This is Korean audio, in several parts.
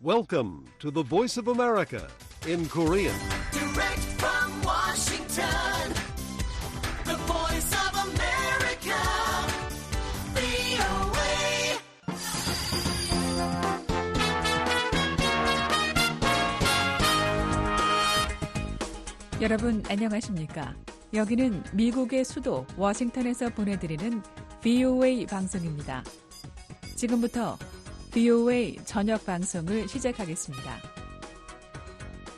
Welcome to the Voice of America in Korean. Direct from Washington, the Voice of America, VOA. 여러분 안녕하십니까? 여기는 미국의 수도 워싱턴에서 보내드리는 VOA 방송입니다. 지금부터 VOA 저녁 방송을 시작하겠습니다.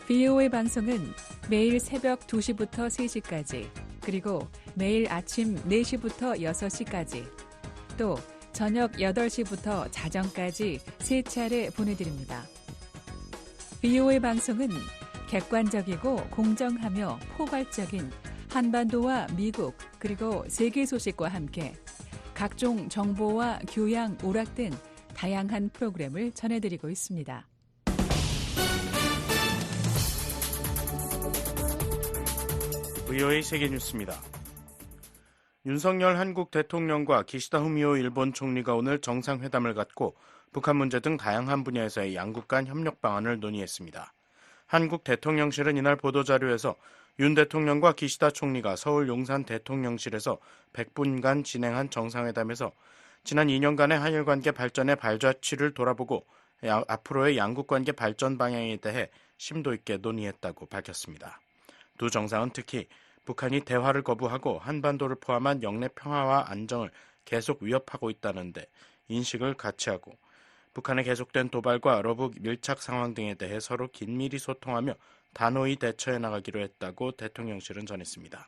VOA 방송은 매일 새벽 2시부터 3시까지, 그리고 매일 아침 4시부터 6시까지, 또 저녁 8시부터 자정까지 3차례 보내드립니다. VOA 방송은 객관적이고 공정하며 포괄적인 한반도와 미국 그리고 세계 소식과 함께 각종 정보와 교양, 오락 등 다양한 프로그램을 전해드리고 있습니다. VOA 세계뉴스입니다. 윤석열 한국 대통령과 기시다 후미오 일본 총리가 오늘 정상회담을 갖고 북한 문제 등 다양한 분야에서의 양국 간 협력 방안을 논의했습니다. 한국 대통령실은 이날 보도자료에서 윤 대통령과 기시다 총리가 서울 용산 대통령실에서 100분간 진행한 정상회담에서 지난 2년간의 한일 관계 발전의 발자취를 돌아보고 앞으로의 양국 관계 발전 방향에 대해 심도 있게 논의했다고 밝혔습니다. 두 정상은 특히 북한이 대화를 거부하고 한반도를 포함한 영내 평화와 안정을 계속 위협하고 있다는 데 인식을 같이 하고 북한의 계속된 도발과 러북 밀착 상황 등에 대해 서로 긴밀히 소통하며 단호히 대처해 나가기로 했다고 대통령실은 전했습니다.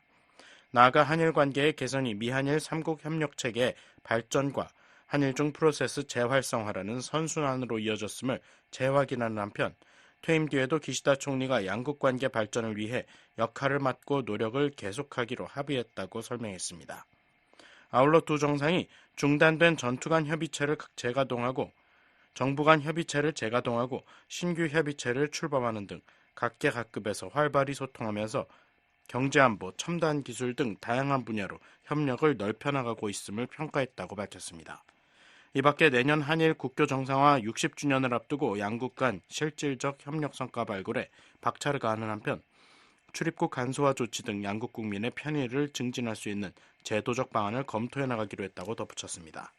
나아가 한일 관계의 개선이 미한일 3국 협력체계의 발전과 한일중 프로세스 재활성화라는 선순환으로 이어졌음을 재확인하는 한편 퇴임 뒤에도 기시다 총리가 양국 관계 발전을 위해 역할을 맡고 노력을 계속하기로 합의했다고 설명했습니다. 아울러 두 정상이 중단된 전투 간 협의체를 재가동하고 정부 간 협의체를 재가동하고 신규 협의체를 출범하는 등 각계각급에서 활발히 소통하면서 경제안보, 첨단 기술 등 다양한 분야로 협력을 넓혀나가고 있음을 평가했다고 밝혔습니다. 이 밖에 내년 한일 국교 정상화 60주년을 앞두고 양국 간 실질적 협력 성과 발굴에 박차를 가하는 한편 출입국 간소화 조치 등 양국 국민의 편의를 증진할 수 있는 제도적 방안을 검토해 나가기로 했다고 덧붙였습니다.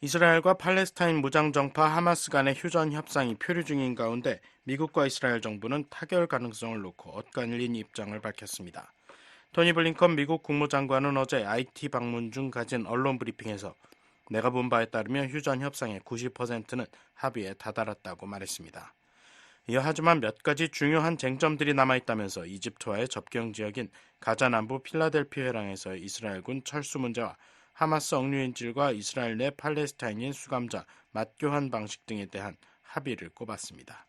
이스라엘과 팔레스타인 무장정파 하마스 간의 휴전 협상이 표류 중인 가운데 미국과 이스라엘 정부는 타결 가능성을 놓고 엇갈린 입장을 밝혔습니다. 토니 블링컨 미국 국무장관은 어제 IT 방문 중 가진 언론 브리핑에서 내가 본 바에 따르면 휴전 협상의 90%는 합의에 다다랐다고 말했습니다. 이어 하지만 몇 가지 중요한 쟁점들이 남아있다면서 이집트와의 접경 지역인 가자 남부 필라델피아 해랑에서의 이스라엘군 철수 문제와 하마스 억류인질과 이스라엘 내 팔레스타인인 수감자 맞교환 방식 등에 대한 합의를 꼽았습니다.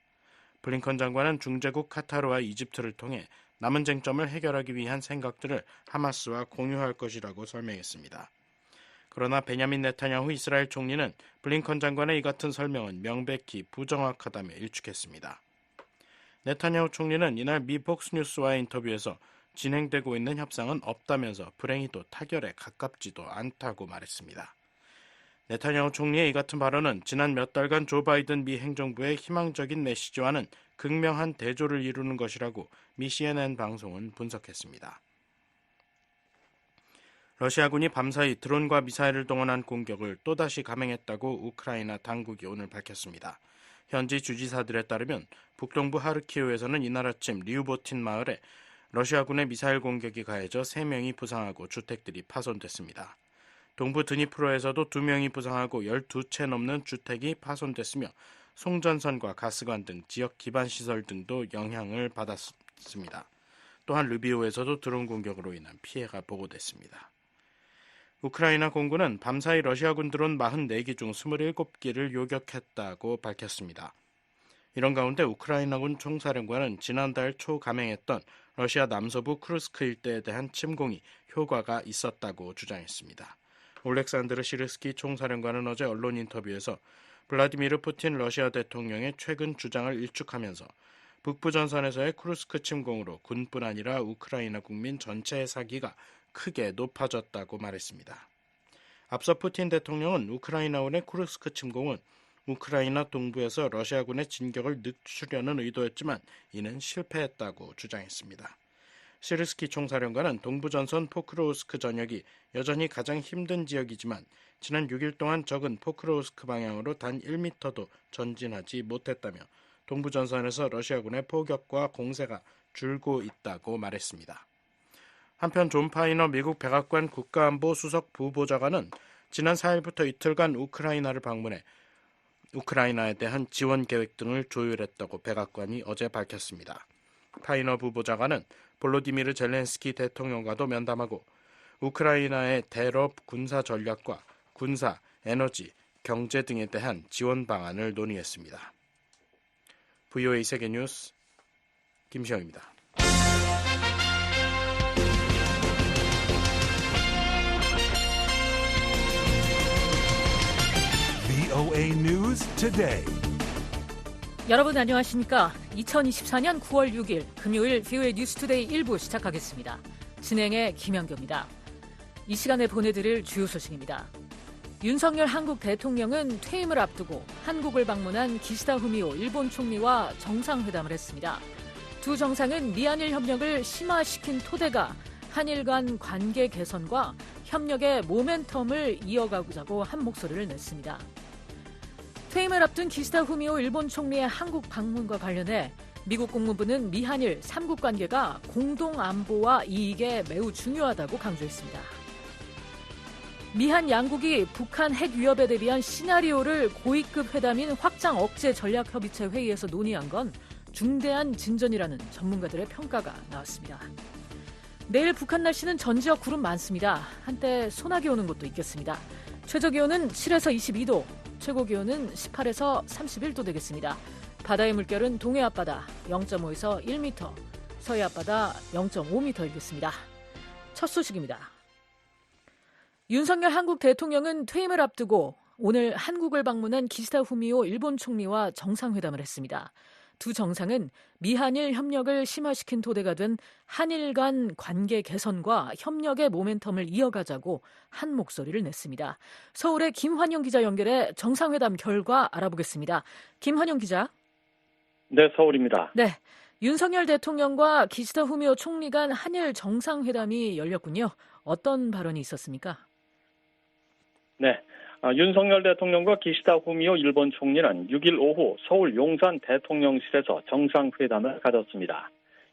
블링컨 장관은 중재국 카타르와 이집트를 통해 남은 쟁점을 해결하기 위한 생각들을 하마스와 공유할 것이라고 설명했습니다. 그러나 베냐민 네타냐후 이스라엘 총리는 블링컨 장관의 이 같은 설명은 명백히 부정확하다며 일축했습니다. 네타냐후 총리는 이날 미 폭스뉴스와의 인터뷰에서 진행되고 있는 협상은 없다면서 불행히도 타결에 가깝지도 않다고 말했습니다. 네타냐후 총리의 이 같은 발언은 지난 몇 달간 조 바이든 미 행정부의 희망적인 메시지와는 극명한 대조를 이루는 것이라고 미 CNN 방송은 분석했습니다. 러시아군이 밤사이 드론과 미사일을 동원한 공격을 또다시 감행했다고 우크라이나 당국이 오늘 밝혔습니다. 현지 주지사들에 따르면 북동부 하르키우에서는 이날 아침 리우보틴 마을에 러시아군의 미사일 공격이 가해져 3명이 부상하고 주택들이 파손됐습니다. 동부 드니프로에서도 2명이 부상하고 12채 넘는 주택이 파손됐으며 송전선과 가스관 등 지역 기반 시설 등도 영향을 받았습니다. 또한 르비오에서도 드론 공격으로 인한 피해가 보고됐습니다. 우크라이나 공군은 밤사이 러시아군 드론 44기 중 27기를 요격했다고 밝혔습니다. 이런 가운데 우크라이나군 총사령관은 지난달 초 감행했던 러시아 남서부 쿠르스크 일대에 대한 침공이 효과가 있었다고 주장했습니다. 올렉산드르 시르스키 총사령관은 어제 언론 인터뷰에서 블라디미르 푸틴 러시아 대통령의 최근 주장을 일축하면서 북부전선에서의 쿠르스크 침공으로 군뿐 아니라 우크라이나 국민 전체의 사기가 크게 높아졌다고 말했습니다. 앞서 푸틴 대통령은 우크라이나군의 쿠르스크 침공은 우크라이나 동부에서 러시아군의 진격을 늦추려는 의도였지만 이는 실패했다고 주장했습니다. 시르스키 총사령관은 동부전선 포크로우스크 전역이 여전히 가장 힘든 지역이지만 지난 6일 동안 적은 포크로우스크 방향으로 단 1m도 전진하지 못했다며 동부전선에서 러시아군의 포격과 공세가 줄고 있다고 말했습니다. 한편 존 파이너 미국 백악관 국가안보 수석 부보좌관은 지난 4일부터 이틀간 우크라이나를 방문해 우크라이나에 대한 지원 계획 등을 조율했다고 백악관이 어제 밝혔습니다. 파이너 부보좌관은 볼로디미르 젤렌스키 대통령과도 면담하고 우크라이나의 대러 군사 전략과 군사, 에너지, 경제 등에 대한 지원 방안을 논의했습니다. VOA 세계뉴스 김시영입니다. VOA News Today. 여러분 안녕하십니까? 2024년 9월 6일 금요일 VOA 뉴스투데이 1부 시작하겠습니다. 진행의 김현교입니다. 이 시간에 보내드릴 주요 소식입니다. 윤석열 한국 대통령은 퇴임을 앞두고 한국을 방문한 기시다 후미오 일본 총리와 정상회담을 했습니다. 두 정상은 미한일 협력을 심화시킨 토대가 한일 간 관계 개선과 협력의 모멘텀을 이어가자고 한 목소리를 냈습니다. 퇴임을 앞둔 기시다 후미오 일본 총리의 한국 방문과 관련해 미국 국무부는 미한일 3국 관계가 공동 안보와 이익에 매우 중요하다고 강조했습니다. 미한 양국이 북한 핵 위협에 대비한 시나리오를 고위급 회담인 확장 억제 전략협의체 회의에서 논의한 건 중대한 진전이라는 전문가들의 평가가 나왔습니다. 내일 북한 날씨는 전 지역 구름 많습니다. 한때 소나기 오는 곳도 있겠습니다. 최저기온은 7에서 22도, 최고기온은 18에서 31도 되겠습니다. 바다의 물결은 동해 앞바다 0.5에서 1m, 서해 앞바다 0.5m이겠습니다. 첫 소식입니다. 윤석열 한국 대통령은 퇴임을 앞두고 오늘 한국을 방문한 기시다 후미오 일본 총리와 정상회담을 했습니다. 두 정상은 미한일 협력을 심화시킨 토대가 된 한일 간 관계 개선과 협력의 모멘텀을 이어가자고 한 목소리를 냈습니다. 서울의 김환영 기자 연결해 정상회담 결과 알아보겠습니다. 김환영 기자. 네, 서울입니다. 네, 윤석열 대통령과 기시다 후미오 총리 간 한일 정상회담이 열렸군요. 어떤 발언이 있었습니까? 네, 윤석열 대통령과 기시다 후미오 일본 총리는 6일 오후 서울 용산 대통령실에서 정상회담을 가졌습니다.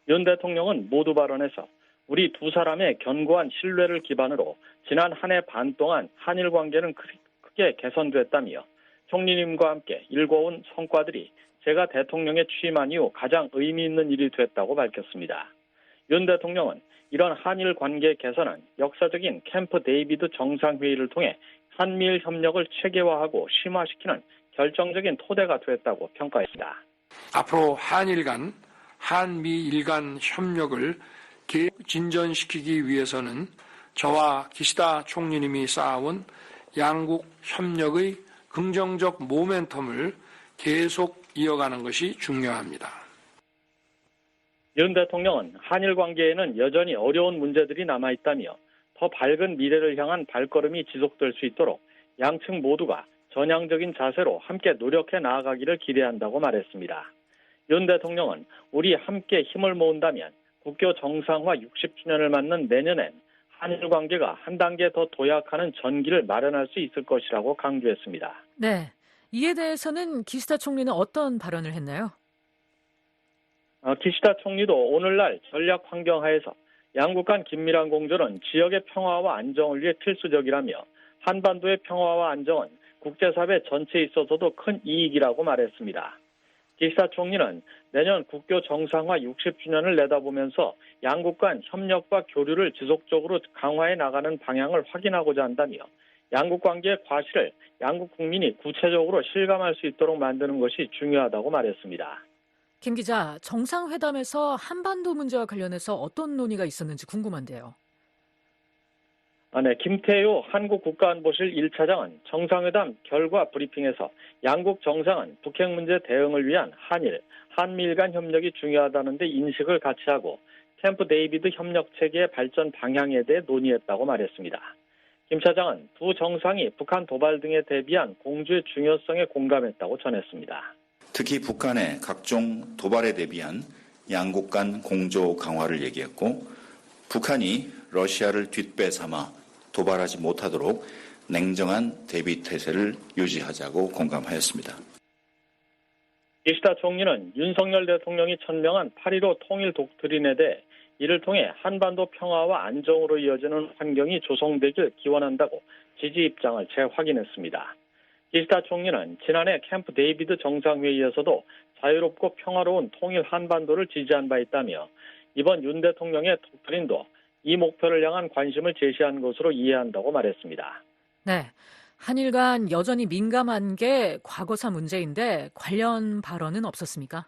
윤 대통령은 모두 발언에서 우리 두 사람의 견고한 신뢰를 기반으로 지난 한 해 반 동안 한일 관계는 크게 개선됐다며 총리님과 함께 일궈온 성과들이 제가 대통령에 취임한 이후 가장 의미 있는 일이 됐다고 밝혔습니다. 윤 대통령은 이런 한일 관계 개선은 역사적인 캠프 데이비드 정상회의를 통해 한미일 협력을 체계화하고 심화시키는 결정적인 토대가 됐다고 평가했습니다. 앞으로 한일 간, 한미일 간 협력을 계속 진전시키기 위해서는 저와 기시다 총리님이 쌓아온 양국 협력의 긍정적 모멘텀을 계속 이어가는 것이 중요합니다. 윤 대통령은 한일 관계에는 여전히 어려운 문제들이 남아있다며 더 밝은 미래를 향한 발걸음이 지속될 수 있도록 양측 모두가 전향적인 자세로 함께 노력해 나아가기를 기대한다고 말했습니다. 윤 대통령은 우리 함께 힘을 모은다면 국교 정상화 60주년을 맞는 내년엔 한일 관계가 한 단계 더 도약하는 전기를 마련할 수 있을 것이라고 강조했습니다. 네, 이에 대해서는 기시다 총리는 어떤 발언을 했나요? 기시다 총리도 오늘날 전략 환경 하에서 양국 간 긴밀한 공조는 지역의 평화와 안정을 위해 필수적이라며 한반도의 평화와 안정은 국제사회 전체에 있어서도 큰 이익이라고 말했습니다. 기시다 총리는 내년 국교 정상화 60주년을 내다보면서 양국 간 협력과 교류를 지속적으로 강화해 나가는 방향을 확인하고자 한다며 양국 관계의 과실을 양국 국민이 구체적으로 실감할 수 있도록 만드는 것이 중요하다고 말했습니다. 김 기자, 정상회담에서 한반도 문제와 관련해서 어떤 논의가 있었는지 궁금한데요. 네, 김태효 한국국가안보실 1차장은 정상회담 결과 브리핑에서 양국 정상은 북핵 문제 대응을 위한 한미일 간 협력이 중요하다는 데 인식을 같이 하고 캠프 데이비드 협력 체계의 발전 방향에 대해 논의했다고 말했습니다. 김 차장은 두 정상이 북한 도발 등에 대비한 공조의 중요성에 공감했다고 전했습니다. 특히 북한의 각종 도발에 대비한 양국 간 공조 강화를 얘기했고 북한이 러시아를 뒷배 삼아 도발하지 못하도록 냉정한 대비 태세를 유지하자고 공감하였습니다. 기시다 총리는 윤석열 대통령이 천명한 8.15 통일 독트린에 대해 이를 통해 한반도 평화와 안정으로 이어지는 환경이 조성되길 기원한다고 지지 입장을 재확인했습니다. 기시다 총리는 지난해 캠프 데이비드 정상회의에서도 자유롭고 평화로운 통일 한반도를 지지한 바 있다며 이번 윤 대통령의 독트린도 이 목표를 향한 관심을 제시한 것으로 이해한다고 말했습니다. 네. 한일 간 여전히 민감한 게 과거사 문제인데 관련 발언은 없었습니까?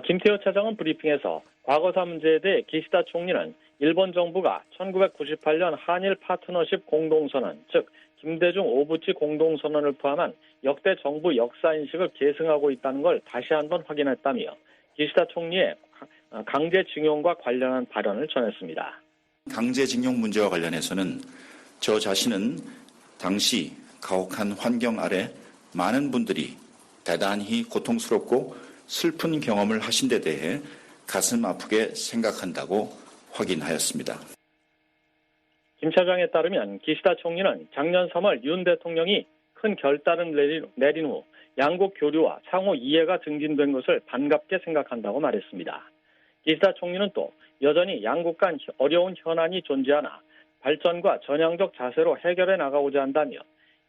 김태호 차장은 브리핑에서 과거사 문제에 대해 기시다 총리는 일본 정부가 1998년 한일 파트너십 공동선언, 즉 김대중 오부치 공동선언을 포함한 역대 정부 역사인식을 계승하고 있다는 걸 다시 한번 확인했다며 기시다 총리의 강제징용과 관련한 발언을 전했습니다. 강제징용 문제와 관련해서는 저 자신은 당시 가혹한 환경 아래 많은 분들이 대단히 고통스럽고 슬픈 경험을 하신 데 대해 가슴 아프게 생각한다고 확인하였습니다. 김 차장에 따르면 기시다 총리는 작년 3월 윤 대통령이 큰 결단을 내린 후 양국 교류와 상호 이해가 증진된 것을 반갑게 생각한다고 말했습니다. 기시다 총리는 또 여전히 양국 간 어려운 현안이 존재하나 발전과 전향적 자세로 해결해 나가고자 한다며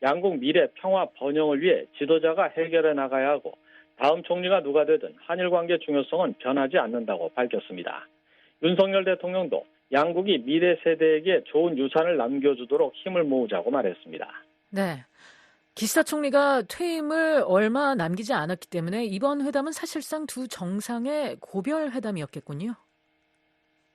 양국 미래 평화 번영을 위해 지도자가 해결해 나가야 하고 다음 총리가 누가 되든 한일 관계 중요성은 변하지 않는다고 밝혔습니다. 윤석열 대통령도 양국이 미래 세대에게 좋은 유산을 남겨주도록 힘을 모으자고 말했습니다. 네. 기시다 총리가 퇴임을 얼마 남기지 않았기 때문에 이번 회담은 사실상 두 정상의 고별 회담이었겠군요.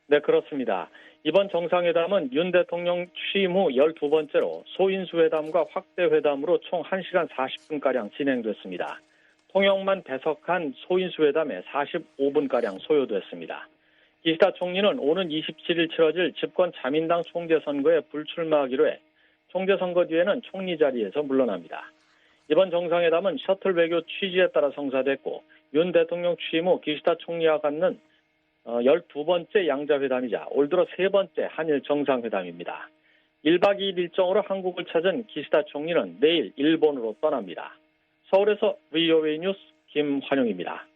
네, 그렇습니다. 이번 정상회담은 윤 대통령 취임 후 12번째로 소인수 회담과 확대 회담으로 총 1시간 40분가량 진행됐습니다. 통역만 배석한 소인수 회담에 45분가량 소요됐습니다. 기시다 총리는 오는 27일 치러질 집권 자민당 총재선거에 불출마하기로 해 총재선거 뒤에는 총리 자리에서 물러납니다. 이번 정상회담은 셔틀 외교 취지에 따라 성사됐고 윤 대통령 취임 후 기시다 총리와 갖는 12번째 양자회담이자 올 들어 3번째 한일 정상회담입니다. 1박 2일 일정으로 한국을 찾은 기시다 총리는 내일 일본으로 떠납니다. 서울에서 VOA 뉴스 김환용입니다.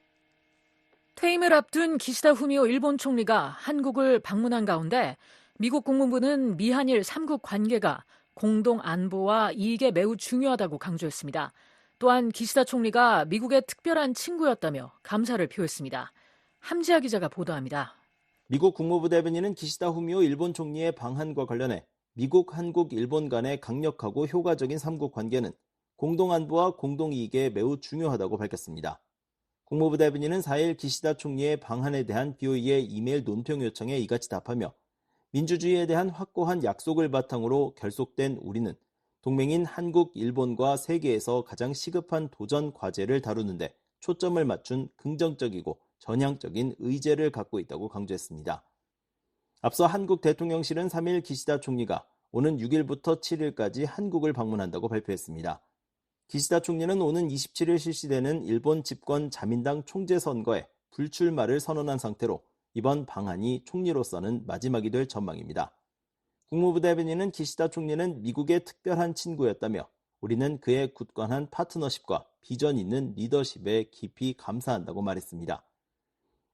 퇴임을 앞둔 기시다 후미오 일본 총리가 한국을 방문한 가운데 미국 국무부는 미한일 3국 관계가 공동 안보와 이익에 매우 중요하다고 강조했습니다. 또한 기시다 총리가 미국의 특별한 친구였다며 감사를 표했습니다. 함지아 기자가 보도합니다. 미국 국무부 대변인은 기시다 후미오 일본 총리의 방한과 관련해 미국, 한국, 일본 간의 강력하고 효과적인 3국 관계는 공동안보와 공동이익에 매우 중요하다고 밝혔습니다. 국무부 대변인은 4일 기시다 총리의 방한에 대한 BOE의 이메일 논평 요청에 이같이 답하며 민주주의에 대한 확고한 약속을 바탕으로 결속된 우리는 동맹인 한국, 일본과 세계에서 가장 시급한 도전 과제를 다루는데 초점을 맞춘 긍정적이고 전향적인 의제를 갖고 있다고 강조했습니다. 앞서 한국 대통령실은 3일 기시다 총리가 오는 6일부터 7일까지 한국을 방문한다고 발표했습니다. 기시다 총리는 오는 27일 실시되는 일본 집권 자민당 총재 선거에 불출마를 선언한 상태로 이번 방한이 총리로서는 마지막이 될 전망입니다. 국무부 대변인은 기시다 총리는 미국의 특별한 친구였다며 우리는 그의 굳건한 파트너십과 비전 있는 리더십에 깊이 감사한다고 말했습니다.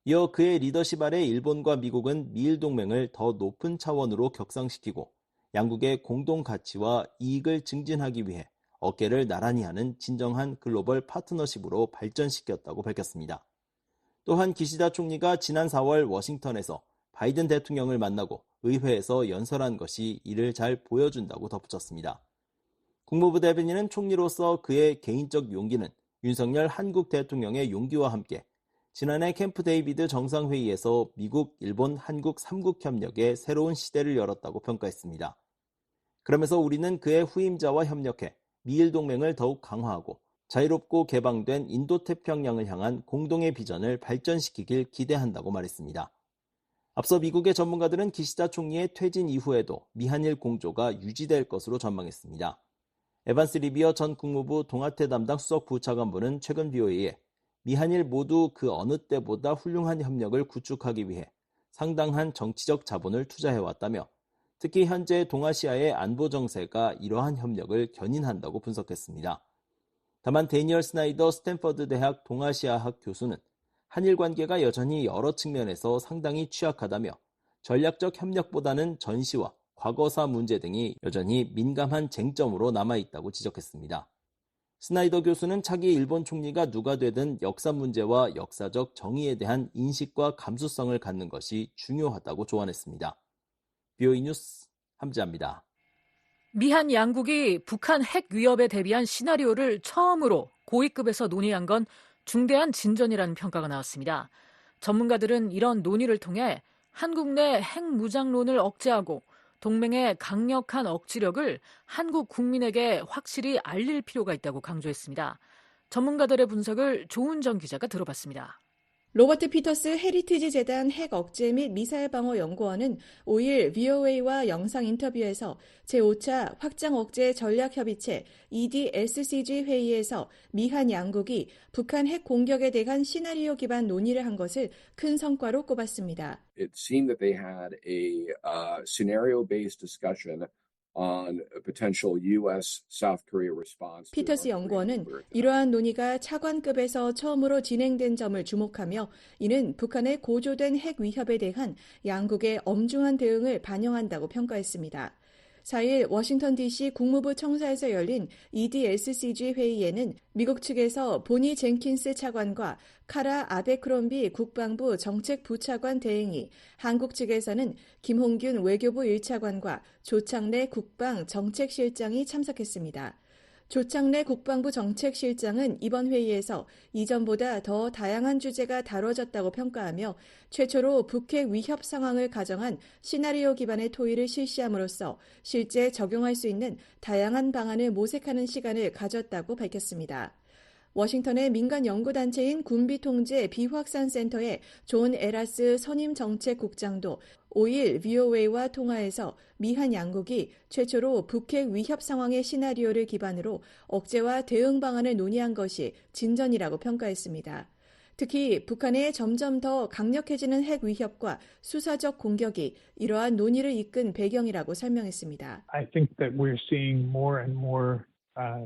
이어 그의 리더십 아래 일본과 미국은 미일 동맹을 더 높은 차원으로 격상시키고 양국의 공동 가치와 이익을 증진하기 위해 어깨를 나란히 하는 진정한 글로벌 파트너십으로 발전시켰다고 밝혔습니다. 또한 기시다 총리가 지난 4월 워싱턴에서 바이든 대통령을 만나고 의회에서 연설한 것이 이를 잘 보여준다고 덧붙였습니다. 국무부 대변인은 총리로서 그의 개인적 용기는 윤석열 한국 대통령의 용기와 함께 지난해 캠프 데이비드 정상회의에서 미국, 일본, 한국 3국 협력에 새로운 시대를 열었다고 평가했습니다. 그러면서 우리는 그의 후임자와 협력해 미일 동맹을 더욱 강화하고 자유롭고 개방된 인도태평양을 향한 공동의 비전을 발전시키길 기대한다고 말했습니다. 앞서 미국의 전문가들은 기시다 총리의 퇴진 이후에도 미한일 공조가 유지될 것으로 전망했습니다. 에반스 리비어 전 국무부 동아태 담당 수석 부차관보는 최근 BOA에 미한일 모두 그 어느 때보다 훌륭한 협력을 구축하기 위해 상당한 정치적 자본을 투자해왔다며 특히 현재 동아시아의 안보 정세가 이러한 협력을 견인한다고 분석했습니다. 다만 데니얼 스나이더 스탠퍼드 대학 동아시아학 교수는 한일 관계가 여전히 여러 측면에서 상당히 취약하다며 전략적 협력보다는 전시와 과거사 문제 등이 여전히 민감한 쟁점으로 남아있다고 지적했습니다. 스나이더 교수는 차기 일본 총리가 누가 되든 역사 문제와 역사적 정의에 대한 인식과 감수성을 갖는 것이 중요하다고 조언했습니다. BOE 뉴스 함지아입니다. 미한 양국이 북한 핵 위협에 대비한 시나리오를 처음으로 고위급에서 논의한 건 중대한 진전이라는 평가가 나왔습니다. 전문가들은 이런 논의를 통해 한국 내 핵 무장론을 억제하고 동맹의 강력한 억지력을 한국 국민에게 확실히 알릴 필요가 있다고 강조했습니다. 전문가들의 분석을 조은정 기자가 들어봤습니다. 로버트 피터스 헤리티지 재단 핵 억제 및 미사일 방어 연구원은 5일 VOA와 영상 인터뷰에서 제5차 확장 억제 전략협의체 EDSCG 회의에서 미한 양국이 북한 핵 공격에 대한 시나리오 기반 논의를 한 것을 큰 성과로 꼽았습니다. It seemed that they had a scenario-based discussion on a potential U.S. South Korea response. 피터스 연구원은 이러한 논의가 차관급에서 처음으로 진행된 점을 주목하며 이는 북한의 고조된 핵 위협에 대한 양국의 엄중한 대응을 반영한다고 평가했습니다. 4일 워싱턴 DC 국무부 청사에서 열린 EDSCG 회의에는 미국 측에서 보니 젠킨스 차관과 카라 아베크롬비 국방부 정책부차관 대행이, 한국 측에서는 김홍균 외교부 1차관과 조창래 국방 정책실장이 참석했습니다. 조창래 국방부 정책실장은 이번 회의에서 이전보다 더 다양한 주제가 다뤄졌다고 평가하며 최초로 북핵 위협 상황을 가정한 시나리오 기반의 토의를 실시함으로써 실제 적용할 수 있는 다양한 방안을 모색하는 시간을 가졌다고 밝혔습니다. 워싱턴의 민간 연구단체인 군비통제 비확산센터의 존 에라스 선임정책국장도 5일 VOA와 통화에서 미한 양국이 최초로 북핵 위협 상황의 시나리오를 기반으로 억제와 대응 방안을 논의한 것이 진전이라고 평가했습니다. 특히 북한의 점점 더 강력해지는 핵 위협과 수사적 공격이 이러한 논의를 이끈 배경이라고 설명했습니다. I think that we're seeing more and more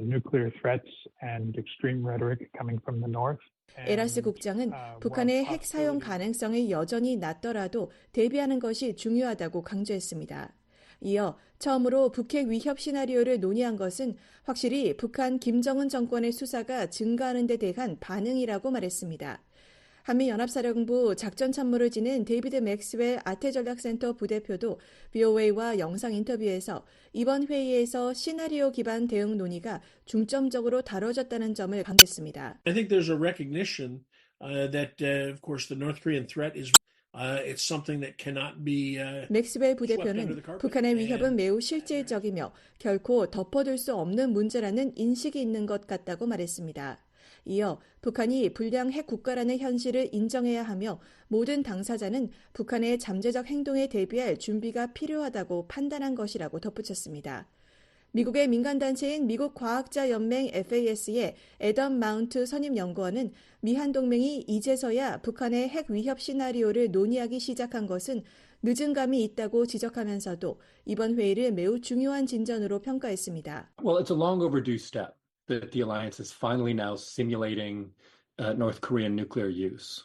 nuclear threats and extreme rhetoric coming from the north. 에라스 국장은 북한의 핵 사용 가능성이 여전히 낮더라도 대비하는 것이 중요하다고 강조했습니다. 이어 처음으로 북핵 위협 시나리오를 논의한 것은 확실히 북한 김정은 정권의 수사가 증가하는 데 대한 반응이라고 말했습니다. 한미연합사령부 작전참모를 지낸 데이비드 맥스웰 아태전략센터 부대표도 BOA와 영상 인터뷰에서 이번 회의에서 시나리오 기반 대응 논의가 중점적으로 다뤄졌다는 점을 강조했습니다. I think there's a recognition that, of course, the North Korean threat is it's something that cannot be. 맥스웰 부대표는 북한의 위협은 매우 실질적이며 결코 덮어둘 수 없는 문제라는 인식이 있는 것 같다고 말했습니다. 이어 북한이 불량 핵 국가라는 현실을 인정해야 하며 모든 당사자는 북한의 잠재적 행동에 대비할 준비가 필요하다고 판단한 것이라고 덧붙였습니다. 미국의 민간단체인 미국과학자연맹 FAS의 애덤 마운트 선임연구원은 미한 동맹이 이제서야 북한의 핵 위협 시나리오를 논의하기 시작한 것은 늦은 감이 있다고 지적하면서도 이번 회의를 매우 중요한 진전으로 평가했습니다. Well, it's a long overdue step that the alliance is finally now simulating North Korean nuclear use.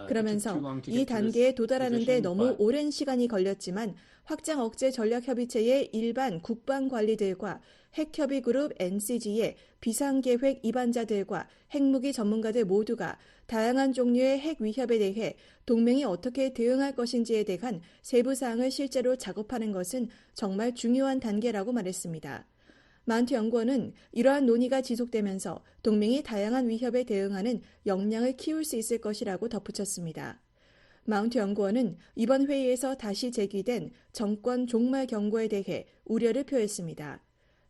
그러면서 이 단계에 도달하는 데 너무 오랜 시간이 걸렸지만 확장 억제 전략협의체의 일반 국방관리들과 핵협의그룹 NCG의 비상계획 입안자들과 핵무기 전문가들 모두가 다양한 종류의 핵 위협에 대해 동맹이 어떻게 대응할 것인지에 대한 세부 사항을 실제로 작업하는 것은 정말 중요한 단계라고 말했습니다. 마운트 연구원은 이러한 논의가 지속되면서 동맹이 다양한 위협에 대응하는 역량을 키울 수 있을 것이라고 덧붙였습니다. 마운트 연구원은 이번 회의에서 다시 제기된 정권 종말 경고에 대해 우려를 표했습니다.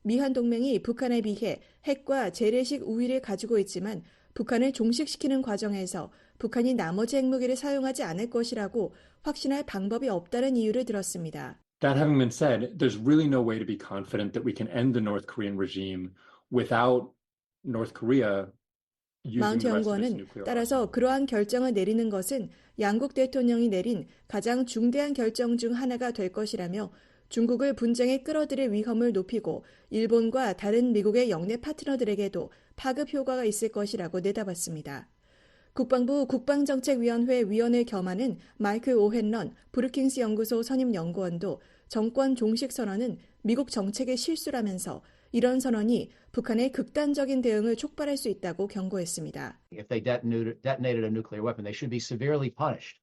미한 동맹이 북한에 비해 핵과 재래식 우위를 가지고 있지만 북한을 종식시키는 과정에서 북한이 나머지 핵무기를 사용하지 않을 것이라고 확신할 방법이 없다는 이유를 들었습니다. That having been said, there's really no way to be confident that we can end the North Korean regime without North Korea 마운트 연구원은 따라서 그러한 결정을 내리는 것은 양국 대통령이 내린 가장 중대한 결정 중 하나가 될 것이라며 중국을 분쟁에 끌어들일 위험을 높이고 일본과 다른 미국의 영내 파트너들에게도 파급 효과가 있을 것이라고 내다봤습니다. 국방부 국방정책위원회 위원을 겸하는 마이클 오헨런 브루킹스 연구소 선임 연구원도 정권 종식 선언은 미국 정책의 실수라면서 이런 선언이 북한의 극단적인 대응을 촉발할 수 있다고 경고했습니다. If they detonated a nuclear weapon, they should be severely punished.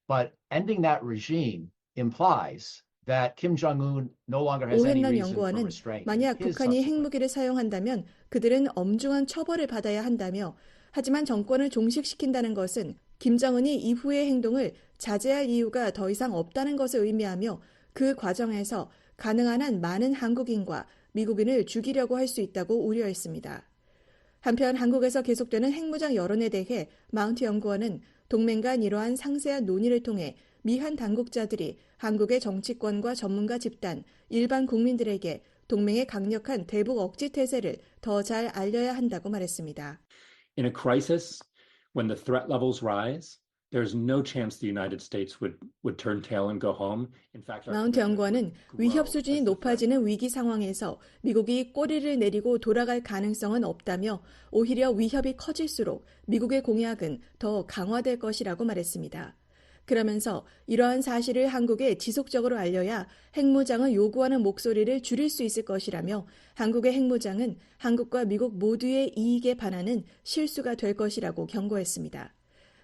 But ending that regime implies that Kim Jong-un no longer has any 오헨런 reason for 연구원은 restraint. 만약 북한이 핵무기를 사용한다면 그들은 엄중한 처벌을 받아야 한다며 하지만 정권을 종식시킨다는 것은 김정은이 이후의 행동을 자제할 이유가 더 이상 없다는 것을 의미하며 그 과정에서 가능한 한 많은 한국인과 미국인을 죽이려고 할 수 있다고 우려했습니다. 한편 한국에서 계속되는 핵무장 여론에 대해 마운트 연구원은 동맹 간 이러한 상세한 논의를 통해 미한 당국자들이 한국의 정치권과 전문가 집단, 일반 국민들에게 동맹의 강력한 대북 억지 태세를 더 잘 알려야 한다고 말했습니다. In a crisis, when the threat levels rise, there's no chance the United States would turn tail and go home. In fact, 마운트 연구원은 위협 수준이 높아지는 위기 상황에서 미국이 꼬리를 내리고 돌아갈 가능성은 없다며 오히려 위협이 커질수록 미국의 공약은 더 강화될 것이라고 말했습니다. 그러면서 이러한 사실을 한국에 지속적으로 알려야 핵무장을 요구하는 목소리를 줄일 수 있을 것이라며 한국의 핵무장은 한국과 미국 모두의 이익에 반하는 실수가 될 것이라고 경고했습니다.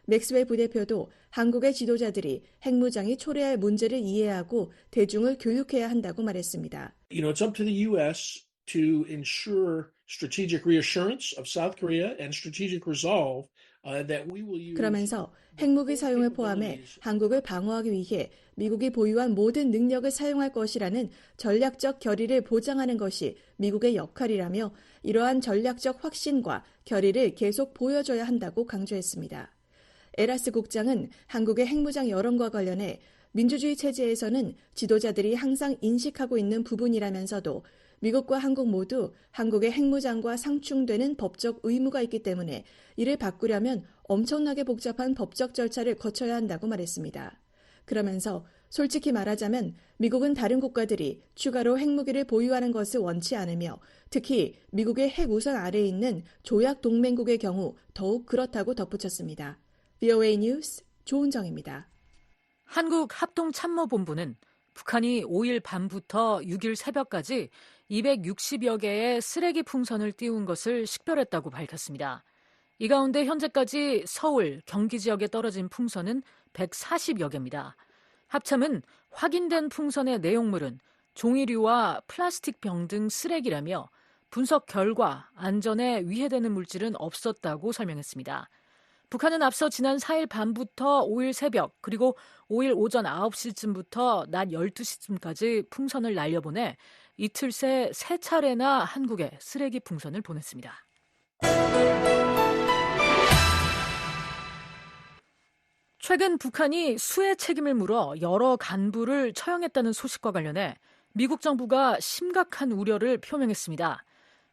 맥스웰 부대표도 한국의 지도자들이 핵무장이 초래할 문제를 이해하고 대중을 교육해야 한다고 말했습니다. It's up to the U.S. to ensure strategic reassurance of South Korea and strategic resolve that we will use. 그러면서 핵무기 사용을 포함해 한국을 방어하기 위해 미국이 보유한 모든 능력을 사용할 것이라는 전략적 결의를 보장하는 것이 미국의 역할이라며 이러한 전략적 확신과 결의를 계속 보여줘야 한다고 강조했습니다. 에라스 국장은 한국의 핵무장 여론과 관련해 민주주의 체제에서는 지도자들이 항상 인식하고 있는 부분이라면서도 미국과 한국 모두 한국의 핵무장과 상충되는 법적 의무가 있기 때문에 이를 바꾸려면 엄청나게 복잡한 법적 절차를 거쳐야 한다고 말했습니다. 그러면서 솔직히 말하자면 미국은 다른 국가들이 추가로 핵무기를 보유하는 것을 원치 않으며 특히 미국의 핵 우선 아래에 있는 조약 동맹국의 경우 더욱 그렇다고 덧붙였습니다. VOA 뉴스 조은정입니다. 한국합동참모본부는 북한이 5일 밤부터 6일 새벽까지 260여 개의 쓰레기 풍선을 띄운 것을 식별했다고 밝혔습니다. 이 가운데 현재까지 서울, 경기 지역에 떨어진 풍선은 140여 개입니다. 합참은 확인된 풍선의 내용물은 종이류와 플라스틱 병 등 쓰레기라며 분석 결과 안전에 위해되는 물질은 없었다고 설명했습니다. 북한은 앞서 지난 4일 밤부터 5일 새벽 그리고 5일 오전 9시쯤부터 낮 12시쯤까지 풍선을 날려보내 이틀 새 3차례나 한국에 쓰레기 풍선을 보냈습니다. 최근 북한이 수해 책임을 물어 여러 간부를 처형했다는 소식과 관련해 미국 정부가 심각한 우려를 표명했습니다.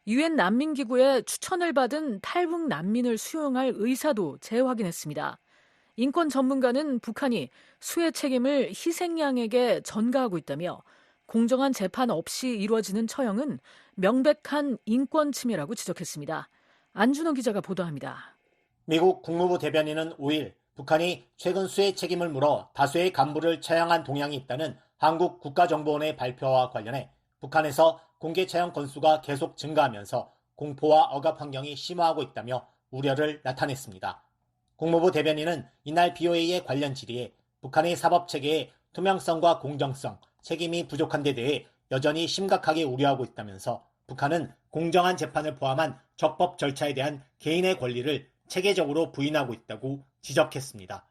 유엔 난민기구의 추천을 받은 탈북 난민을 수용할 의사도 재확인했습니다. 인권 전문가는 북한이 수해 책임을 희생양에게 전가하고 있다며 공정한 재판 없이 이루어지는 처형은 명백한 인권 침해라고 지적했습니다. 안준호 기자가 보도합니다. 미국 국무부 대변인은 5일 북한이 최근 수해 책임을 물어 다수의 간부를 처형한 동향이 있다는 한국 국가정보원의 발표와 관련해 북한에서 공개 처형 건수가 계속 증가하면서 공포와 억압 환경이 심화하고 있다며 우려를 나타냈습니다. 국무부 대변인은 이날 BOA의 관련 질의에 북한의 사법체계의 투명성과 공정성, 책임이 부족한 데 대해 여전히 심각하게 우려하고 있다면서 북한은 공정한 재판을 포함한 적법 절차에 대한 개인의 권리를 체계적으로 부인하고 있다고 지적했습니다.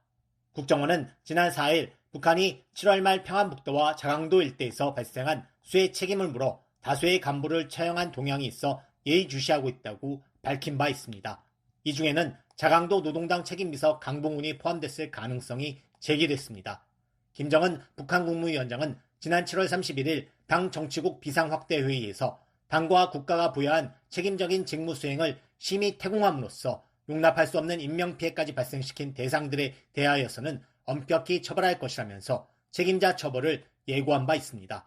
국정원은 지난 4일 북한이 7월 말 평안북도와 자강도 일대에서 발생한 수해 책임을 물어 다수의 간부를 처형한 동향이 있어 예의주시하고 있다고 밝힌 바 있습니다. 이 중에는 자강도 노동당 책임비서 강봉훈이 포함됐을 가능성이 제기됐습니다. 김정은 북한 국무위원장은 지난 7월 31일 당 정치국 비상확대회의에서 당과 국가가 부여한 책임적인 직무 수행을 심히 태공함으로써 용납할 수 없는 인명피해까지 발생시킨 대상들에 대하여서는 엄격히 처벌할 것이라면서 책임자 처벌을 예고한 바 있습니다.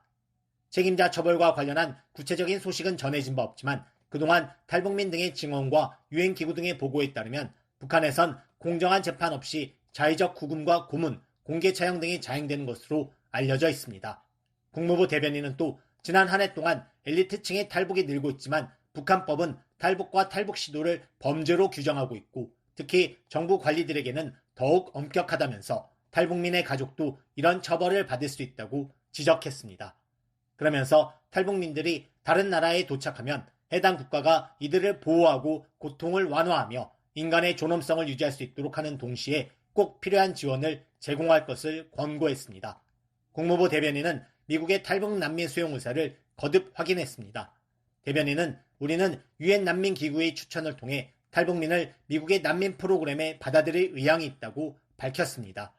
책임자 처벌과 관련한 구체적인 소식은 전해진 바 없지만 그동안 탈북민 등의 증언과 유엔기구 등의 보고에 따르면 북한에선 공정한 재판 없이 자의적 구금과 고문, 공개 처형 등이 자행되는 것으로 알려져 있습니다. 국무부 대변인은 또 지난 한 해 동안 엘리트층의 탈북이 늘고 있지만 북한법은 탈북과 탈북 시도를 범죄로 규정하고 있고 특히 정부 관리들에게는 더욱 엄격하다면서 탈북민의 가족도 이런 처벌을 받을 수 있다고 지적했습니다. 그러면서 탈북민들이 다른 나라에 도착하면 해당 국가가 이들을 보호하고 고통을 완화하며 인간의 존엄성을 유지할 수 있도록 하는 동시에 꼭 필요한 지원을 제공할 것을 권고했습니다. 국무부 대변인은 미국의 탈북 난민 수용 의사를 거듭 확인했습니다. 대변인은 우리는 유엔 난민 기구의 추천을 통해 탈북민을 미국의 난민 프로그램에 받아들일 의향이 있다고 밝혔습니다.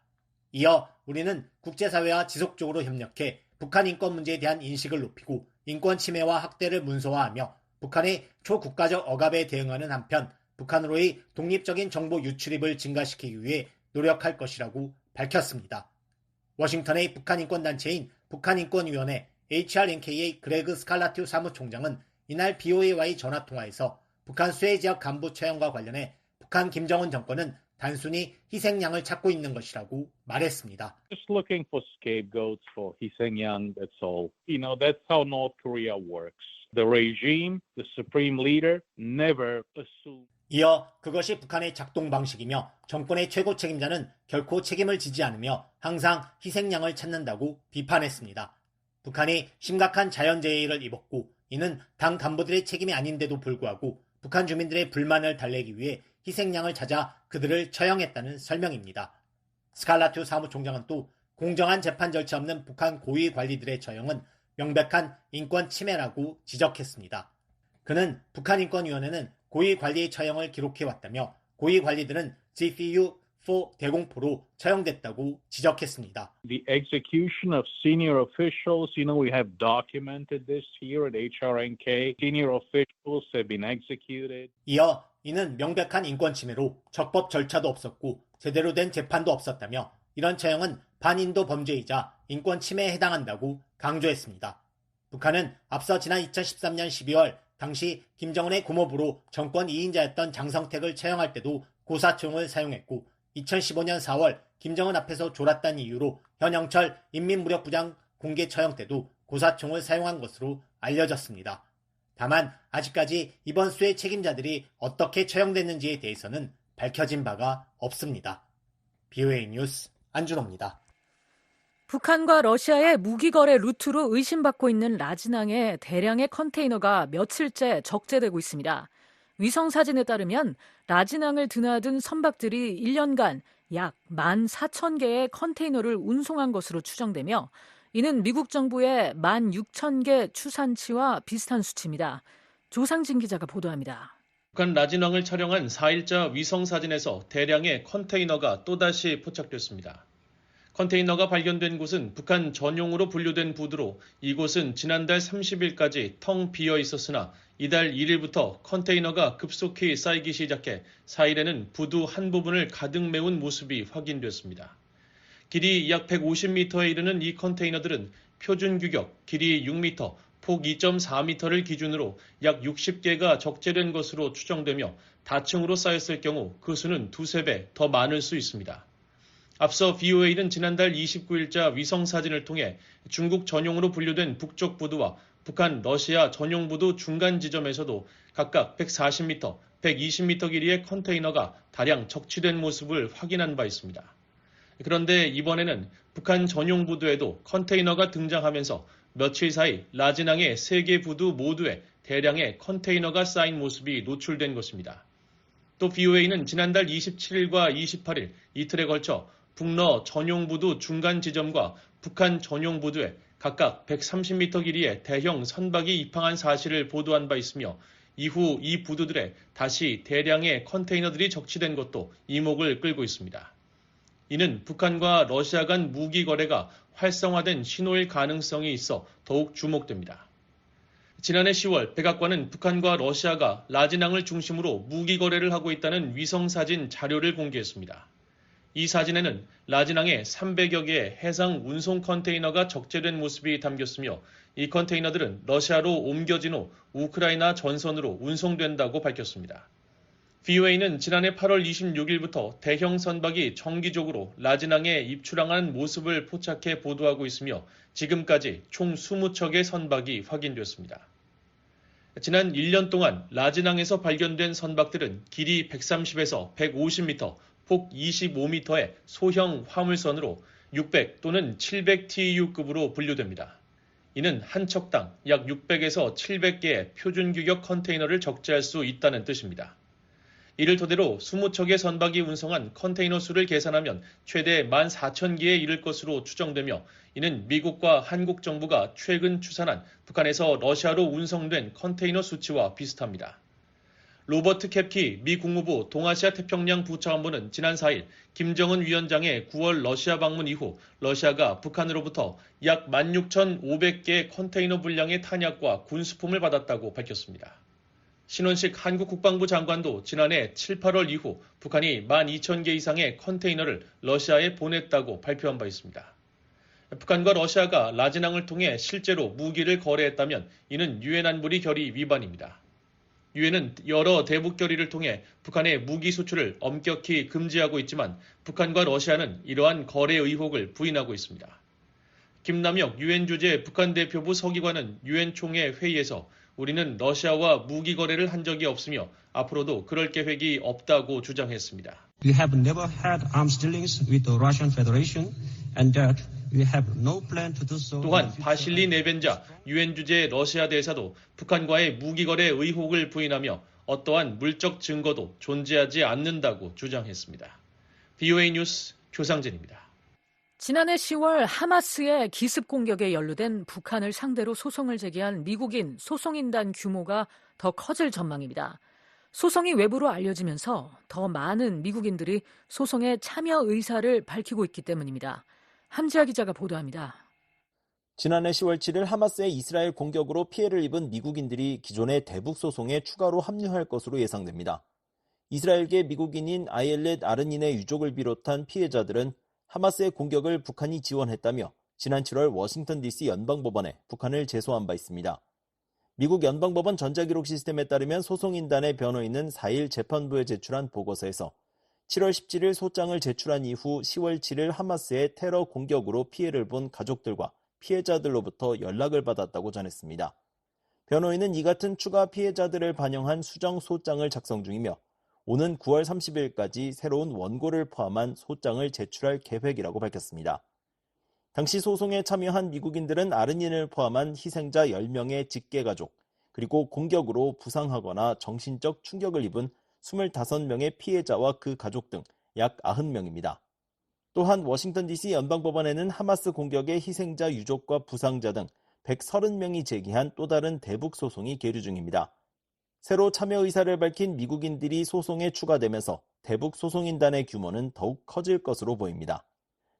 이어 우리는 국제사회와 지속적으로 협력해 북한 인권 문제에 대한 인식을 높이고 인권 침해와 학대를 문서화하며 북한의 초국가적 억압에 대응하는 한편 북한으로의 독립적인 정보 유출입을 증가시키기 위해 노력할 것이라고 밝혔습니다. 워싱턴의 북한인권단체인 북한인권위원회 HRNK의 그레그 스칼라튜 사무총장은 이날 BOA와의 전화통화에서 북한 수해 지역 간부 처형과 관련해 북한 김정은 정권은 단순히 희생양을 찾고 있는 것이라고 말했습니다. Just looking for scapegoats for 희생양, that's all. That's how North Korea works. The regime, the supreme leader, never assume. 이어 그것이 북한의 작동 방식이며 정권의 최고 책임자는 결코 책임을 지지 않으며 항상 희생양을 찾는다고 비판했습니다. 북한이 심각한 자연재해를 입었고 이는 당 간부들의 책임이 아닌데도 불구하고 북한 주민들의 불만을 달래기 위해 희생양을 찾아 그들을 처형했다는 설명입니다. 스칼라투 사무총장은 또 공정한 재판 절차 없는 북한 고위 관리들의 처형은 명백한 인권 침해라고 지적했습니다. 그는 북한인권위원회는 고위 관리의 처형을 기록해왔다며 고위 관리들은 GPU-4 대공포로 처형됐다고 지적했습니다. The execution of senior officials, we have documented this here at HRNK. Senior officials have been executed. 이어 이는 명백한 인권 침해로 적법 절차도 없었고 제대로 된 재판도 없었다며 이런 처형은 반인도 범죄이자 인권 침해에 해당한다고 강조했습니다. 북한은 앞서 지난 2013년 12월 당시 김정은의 고모부로 정권 2인자였던 장성택을 처형할 때도 고사총을 사용했고 2015년 4월 김정은 앞에서 졸았다는 이유로 현영철 인민무력부장 공개 처형 때도 고사총을 사용한 것으로 알려졌습니다. 다만 아직까지 이번 수해 책임자들이 어떻게 처형됐는지에 대해서는 밝혀진 바가 없습니다. BOA 뉴스 안준호입니다. 북한과 러시아의 무기 거래 루트로 의심받고 있는 라진항에 대량의 컨테이너가 며칠째 적재되고 있습니다. 위성 사진에 따르면 라진항을 드나든 선박들이 1년간 약 14,000개의 컨테이너를 운송한 것으로 추정되며 이는 미국 정부의 16,000개 추산치와 비슷한 수치입니다. 조상진 기자가 보도합니다. 북한 라진항을 촬영한 4일자 위성 사진에서 대량의 컨테이너가 또다시 포착됐습니다. 컨테이너가 발견된 곳은 북한 전용으로 분류된 부두로 이곳은 지난달 30일까지 텅 비어 있었으나 이달 1일부터 컨테이너가 급속히 쌓이기 시작해 4일에는 부두 한 부분을 가득 메운 모습이 확인됐습니다. 길이 약 150m에 이르는 이 컨테이너들은 표준 규격 길이 6m, 폭 2.4m를 기준으로 약 60개가 적재된 것으로 추정되며 다층으로 쌓였을 경우 그 수는 두세 배 더 많을 수 있습니다. 앞서 BOA는 지난달 29일자 위성 사진을 통해 중국 전용으로 분류된 북쪽 부두와 북한, 러시아 전용 부두 중간 지점에서도 각각 140m, 120m 길이의 컨테이너가 다량 적치된 모습을 확인한 바 있습니다. 그런데 이번에는 북한 전용 부두에도 컨테이너가 등장하면서 며칠 사이 라진항의 3개 부두 모두에 대량의 컨테이너가 쌓인 모습이 노출된 것입니다. 또 BOA는 지난달 27일과 28일 이틀에 걸쳐 북러 전용 부두 중간 지점과 북한 전용 부두에 각각 130m 길이의 대형 선박이 입항한 사실을 보도한 바 있으며 이후 이 부두들에 다시 대량의 컨테이너들이 적치된 것도 이목을 끌고 있습니다. 이는 북한과 러시아 간 무기 거래가 활성화된 신호일 가능성이 있어 더욱 주목됩니다. 지난해 10월 백악관은 북한과 러시아가 라진항을 중심으로 무기 거래를 하고 있다는 위성사진 자료를 공개했습니다. 이 사진에는 라진항에 300여 개의 해상 운송 컨테이너가 적재된 모습이 담겼으며 이 컨테이너들은 러시아로 옮겨진 후 우크라이나 전선으로 운송된다고 밝혔습니다. VOA는 지난해 8월 26일부터 대형 선박이 정기적으로 라진항에 입출항하는 모습을 포착해 보도하고 있으며 지금까지 총 20척의 선박이 확인됐습니다. 지난 1년 동안 라진항에서 발견된 선박들은 길이 130에서 150m, 폭 25m의 소형 화물선으로 600 또는 700TEU급으로 분류됩니다. 이는 한 척당 약 600에서 700개의 표준 규격 컨테이너를 적재할 수 있다는 뜻입니다. 이를 토대로 20척의 선박이 운송한 컨테이너 수를 계산하면 최대 14,000개에 이를 것으로 추정되며 이는 미국과 한국 정부가 최근 추산한 북한에서 러시아로 운송된 컨테이너 수치와 비슷합니다. 로버트 캡키 미 국무부 동아시아 태평양 부차관보는 지난 4일 김정은 위원장의 9월 러시아 방문 이후 러시아가 북한으로부터 약 16,500개의 컨테이너 분량의 탄약과 군수품을 받았다고 밝혔습니다. 신원식 한국 국방부 장관도 지난해 7, 8월 이후 북한이 12,000개 이상의 컨테이너를 러시아에 보냈다고 발표한 바 있습니다. 북한과 러시아가 라진항을 통해 실제로 무기를 거래했다면 이는 유엔 안보리 결의 위반입니다. 유엔은 여러 대북 결의를 통해 북한의 무기 수출을 엄격히 금지하고 있지만 북한과 러시아는 이러한 거래 의혹을 부인하고 있습니다. 김남혁 유엔 주재 북한 대표부 서기관은 유엔 총회 회의에서 우리는 러시아와 무기 거래를 한 적이 없으며 앞으로도 그럴 계획이 없다고 주장했습니다. We have never had arms dealings with the Russian Federation and that we have no plan to do so. 또한 바실리 네벤자 유엔 주재 러시아 대사도 북한과의 무기 거래 의혹을 부인하며 어떠한 물적 증거도 존재하지 않는다고 주장했습니다. VOA 뉴스 조상진입니다. 지난해 10월 하마스의 기습 공격에 연루된 북한을 상대로 소송을 제기한 미국인 소송인단 규모가 더 커질 전망입니다. 소송이 외부로 알려지면서 더 많은 미국인들이 소송에 참여 의사를 밝히고 있기 때문입니다. 함지아 기자가 보도합니다. 지난해 10월 7일 하마스의 이스라엘 공격으로 피해를 입은 미국인들이 기존의 대북 소송에 추가로 합류할 것으로 예상됩니다. 이스라엘계 미국인인 아이엘렛 아르닌의 유족을 비롯한 피해자들은 하마스의 공격을 북한이 지원했다며 지난 7월 워싱턴 DC 연방법원에 북한을 제소한 바 있습니다. 미국 연방법원 전자기록 시스템에 따르면 소송인단의 변호인은 4일 재판부에 제출한 보고서에서 7월 17일 소장을 제출한 이후 10월 7일 하마스의 테러 공격으로 피해를 본 가족들과 피해자들로부터 연락을 받았다고 전했습니다. 변호인은 이 같은 추가 피해자들을 반영한 수정 소장을 작성 중이며 오는 9월 30일까지 새로운 원고를 포함한 소장을 제출할 계획이라고 밝혔습니다. 당시 소송에 참여한 미국인들은 아르닌을 포함한 희생자 10명의 직계가족, 그리고 공격으로 부상하거나 정신적 충격을 입은 25명의 피해자와 그 가족 등 약 90명입니다. 또한 워싱턴 DC 연방법원에는 하마스 공격의 희생자 유족과 부상자 등 130명이 제기한 또 다른 대북 소송이 계류 중입니다. 새로 참여 의사를 밝힌 미국인들이 소송에 추가되면서 대북 소송인단의 규모는 더욱 커질 것으로 보입니다.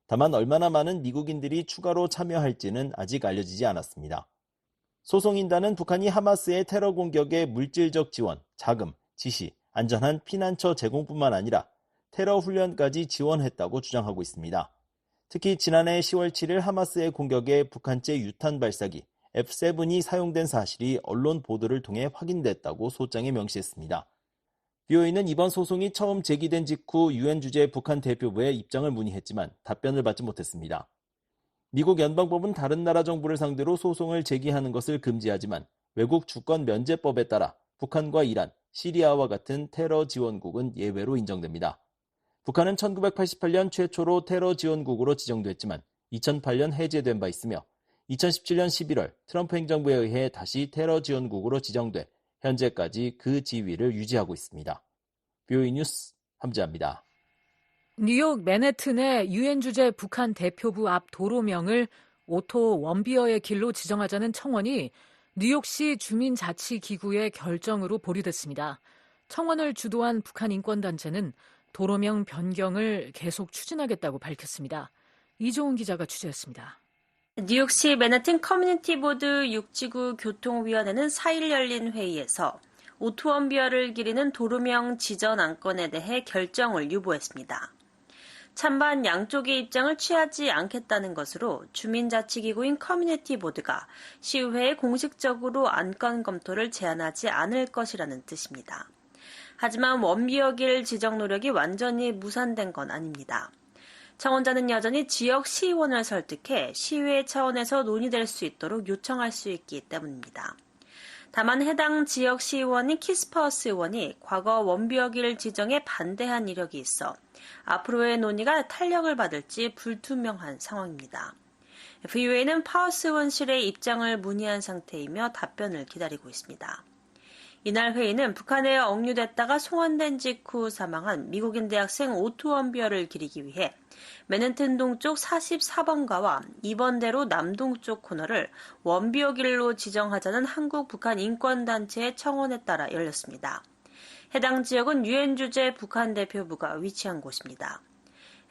다만 얼마나 많은 미국인들이 추가로 참여할지는 아직 알려지지 않았습니다. 소송인단은 북한이 하마스의 테러 공격에 물질적 지원, 자금, 지시, 안전한 피난처 제공뿐만 아니라 테러 훈련까지 지원했다고 주장하고 있습니다. 특히 지난해 10월 7일 하마스의 공격에 북한제 유탄 발사기 F7이 사용된 사실이 언론 보도를 통해 확인됐다고 소장에 명시했습니다. VOA는 이번 소송이 처음 제기된 직후 유엔 주재 북한 대표부에 입장을 문의했지만 답변을 받지 못했습니다. 미국 연방법은 다른 나라 정부를 상대로 소송을 제기하는 것을 금지하지만 외국 주권 면제법에 따라 북한과 이란, 시리아와 같은 테러 지원국은 예외로 인정됩니다. 북한은 1988년 최초로 테러 지원국으로 지정됐지만 2008년 해제된 바 있으며 2017년 11월 트럼프 행정부에 의해 다시 테러 지원국으로 지정돼 현재까지 그 지위를 유지하고 있습니다. VOA 뉴스 함지아입니다. 뉴욕 맨해튼의 유엔 주재 북한 대표부 앞 도로명을 오토 원비어의 길로 지정하자는 청원이 뉴욕시 주민자치기구의 결정으로 보류됐습니다. 청원을 주도한 북한 인권단체는 도로명 변경을 계속 추진하겠다고 밝혔습니다. 이종훈 기자가 취재했습니다. 뉴욕시 맨해튼 커뮤니티 보드 6지구 교통위원회는 4일 열린 회의에서 오투원비어를 기리는 도로명 지전 안건에 대해 결정을 유보했습니다. 찬반 양쪽의 입장을 취하지 않겠다는 것으로 주민자치기구인 커뮤니티 보드가 시의회에 공식적으로 안건 검토를 제안하지 않을 것이라는 뜻입니다. 하지만 원비어길 지정 노력이 완전히 무산된 건 아닙니다. 청원자는 여전히 지역 시의원을 설득해 시의회 차원에서 논의될 수 있도록 요청할 수 있기 때문입니다. 다만 해당 지역 시의원인 키스퍼스 의원이 과거 원비어길 지정에 반대한 이력이 있어 앞으로의 논의가 탄력을 받을지 불투명한 상황입니다. VOA는 파워스 의원실의 입장을 문의한 상태이며 답변을 기다리고 있습니다. 이날 회의는 북한에 억류됐다가 송환된 직후 사망한 미국인 대학생 오투원비어를 기리기 위해 맨해튼 동쪽 44번가와 2번대로 남동쪽 코너를 원비어길로 지정하자는 한국 북한 인권단체의 청원에 따라 열렸습니다. 해당 지역은 유엔 주재 북한 대표부가 위치한 곳입니다.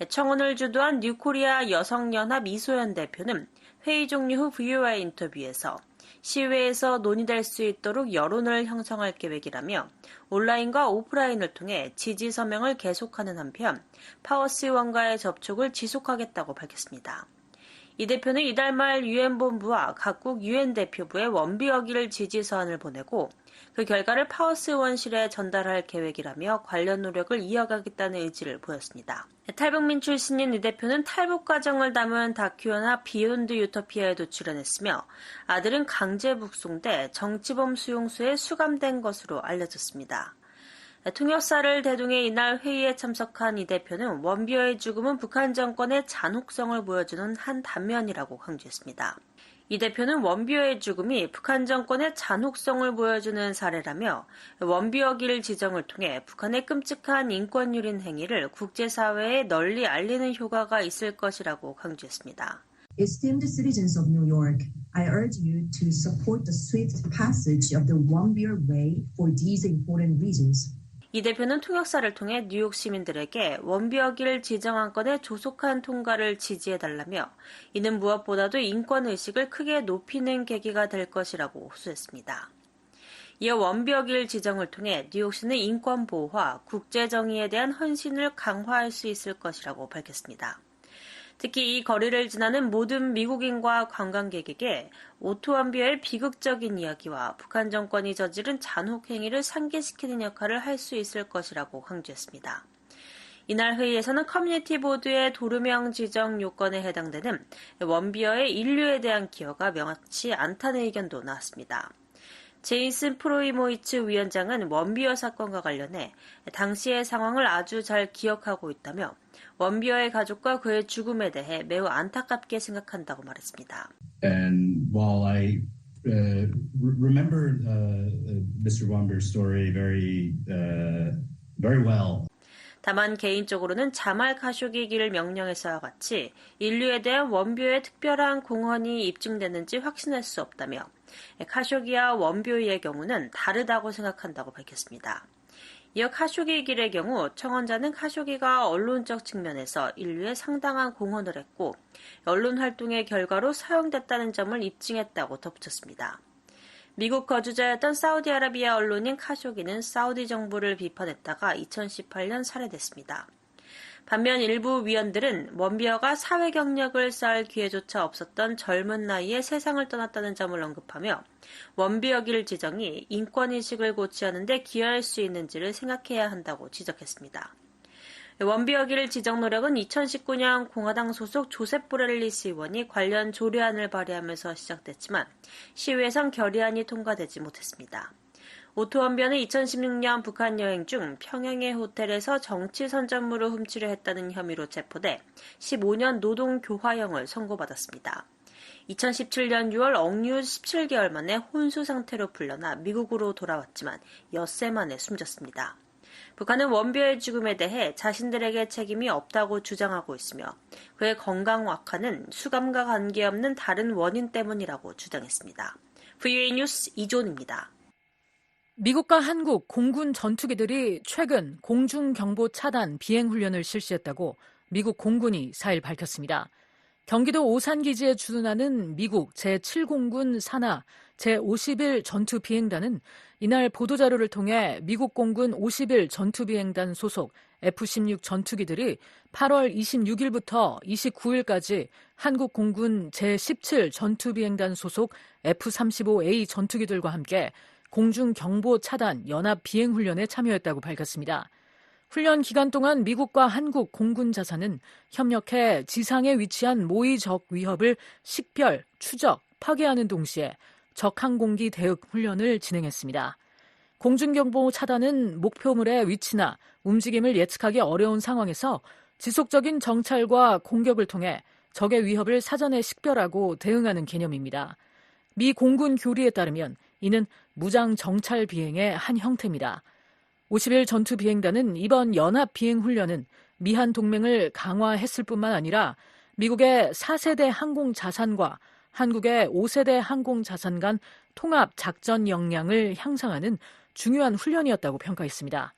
청원을 주도한 뉴코리아 여성연합 이소연 대표는 회의 종료 후 VOA 인터뷰에서 시의회에서 논의될 수 있도록 여론을 형성할 계획이라며 온라인과 오프라인을 통해 지지 서명을 계속하는 한편 파워스 의원과의 접촉을 지속하겠다고 밝혔습니다. 이 대표는 이달 말 유엔 본부와 각국 유엔 대표부에 원비어길 지지 서한을 보내고 그 결과를 파워스 의원실에 전달할 계획이라며 관련 노력을 이어가겠다는 의지를 보였습니다. 탈북민 출신인 이 대표는 탈북 과정을 담은 다큐나 비욘드 유토피아에도 출연했으며 아들은 강제 북송돼 정치범 수용소에 수감된 것으로 알려졌습니다. 통역사를 대동해 이날 회의에 참석한 이 대표는 원비어의 죽음은 북한 정권의 잔혹성을 보여주는 한 단면이라고 강조했습니다. 이 대표는 원비어의 죽음이 북한 정권의 잔혹성을 보여주는 사례라며 원비어길 지정을 통해 북한의 끔찍한 인권유린 행위를 국제사회에 널리 알리는 효과가 있을 것이라고 강조했습니다. Esteemed citizens of New York, I urge you to support the swift passage of the One Beer Way for these important reasons. 이 대표는 통역사를 통해 뉴욕 시민들에게 원비어길 지정 안건의 조속한 통과를 지지해달라며 이는 무엇보다도 인권의식을 크게 높이는 계기가 될 것이라고 호소했습니다. 이어 원비어길 지정을 통해 뉴욕시는 인권보호와 국제정의에 대한 헌신을 강화할 수 있을 것이라고 밝혔습니다. 특히 이 거리를 지나는 모든 미국인과 관광객에게 오투원비어의 비극적인 이야기와 북한 정권이 저지른 잔혹 행위를 상기시키는 역할을 할 수 있을 것이라고 강조했습니다. 이날 회의에서는 커뮤니티 보드의 도로명 지정 요건에 해당되는 원비어의 인류에 대한 기여가 명확치 않다는 의견도 나왔습니다. 제이슨 프로이모이츠 위원장은 원비어 사건과 관련해 당시의 상황을 아주 잘 기억하고 있다며 원비어의 가족과 그의 죽음에 대해 매우 안타깝게 생각한다고 말했습니다. And while I remember Mr. Womber's story very well. 다만 개인적으로는 자말 카쇼기기를 명령했어와 같이 인류에 대한 원비어의 특별한 공헌이 입증됐는지 확신할 수 없다며 카쇼기와 원비어의 경우는 다르다고 생각한다고 밝혔습니다. 이어 카쇼기 길의 경우 청원자는 카쇼기가 언론적 측면에서 인류에 상당한 공헌을 했고 언론 활동의 결과로 사용됐다는 점을 입증했다고 덧붙였습니다. 미국 거주자였던 사우디아라비아 언론인 카쇼기는 사우디 정부를 비판했다가 2018년 살해됐습니다. 반면 일부 위원들은 원비어가 사회 경력을 쌓을 기회조차 없었던 젊은 나이에 세상을 떠났다는 점을 언급하며 원비어길 지정이 인권의식을 고취하는 데 기여할 수 있는지를 생각해야 한다고 지적했습니다. 원비어길 지정 노력은 2019년 공화당 소속 조셉 보렐리스 의원이 관련 조례안을 발의하면서 시작됐지만 시의회에선 결의안이 통과되지 못했습니다. 오투원비어는 2016년 북한 여행 중 평양의 호텔에서 정치 선전물을 훔치려 했다는 혐의로 체포돼 15년 노동교화형을 선고받았습니다. 2017년 6월 억류 17개월 만에 혼수 상태로 풀려나 미국으로 돌아왔지만 엿새 만에 숨졌습니다. 북한은 원비어의 죽음에 대해 자신들에게 책임이 없다고 주장하고 있으며 그의 건강 악화는 수감과 관계없는 다른 원인 때문이라고 주장했습니다. VOA 뉴스 이존입니다. 미국과 한국 공군 전투기들이 최근 공중경보 차단 비행훈련을 실시했다고 미국 공군이 4일 밝혔습니다. 경기도 오산기지에 주둔하는 미국 제7공군 산하 제51 전투비행단은 이날 보도자료를 통해 미국 공군 51 전투비행단 소속 F-16 전투기들이 8월 26일부터 29일까지 한국 공군 제17 전투비행단 소속 F-35A 전투기들과 함께 공중경보 차단 연합 비행훈련에 참여했다고 밝혔습니다. 훈련 기간 동안 미국과 한국 공군 자산은 협력해 지상에 위치한 모의 적 위협을 식별, 추적, 파괴하는 동시에 적 항공기 대응 훈련을 진행했습니다. 공중경보 차단은 목표물의 위치나 움직임을 예측하기 어려운 상황에서 지속적인 정찰과 공격을 통해 적의 위협을 사전에 식별하고 대응하는 개념입니다. 미 공군 교리에 따르면 이는 무장 정찰 비행의 한 형태입니다. 50일 전투비행단은 이번 연합 비행훈련은 미한 동맹을 강화했을 뿐만 아니라 미국의 4세대 항공 자산과 한국의 5세대 항공 자산 간 통합 작전 역량을 향상하는 중요한 훈련이었다고 평가했습니다.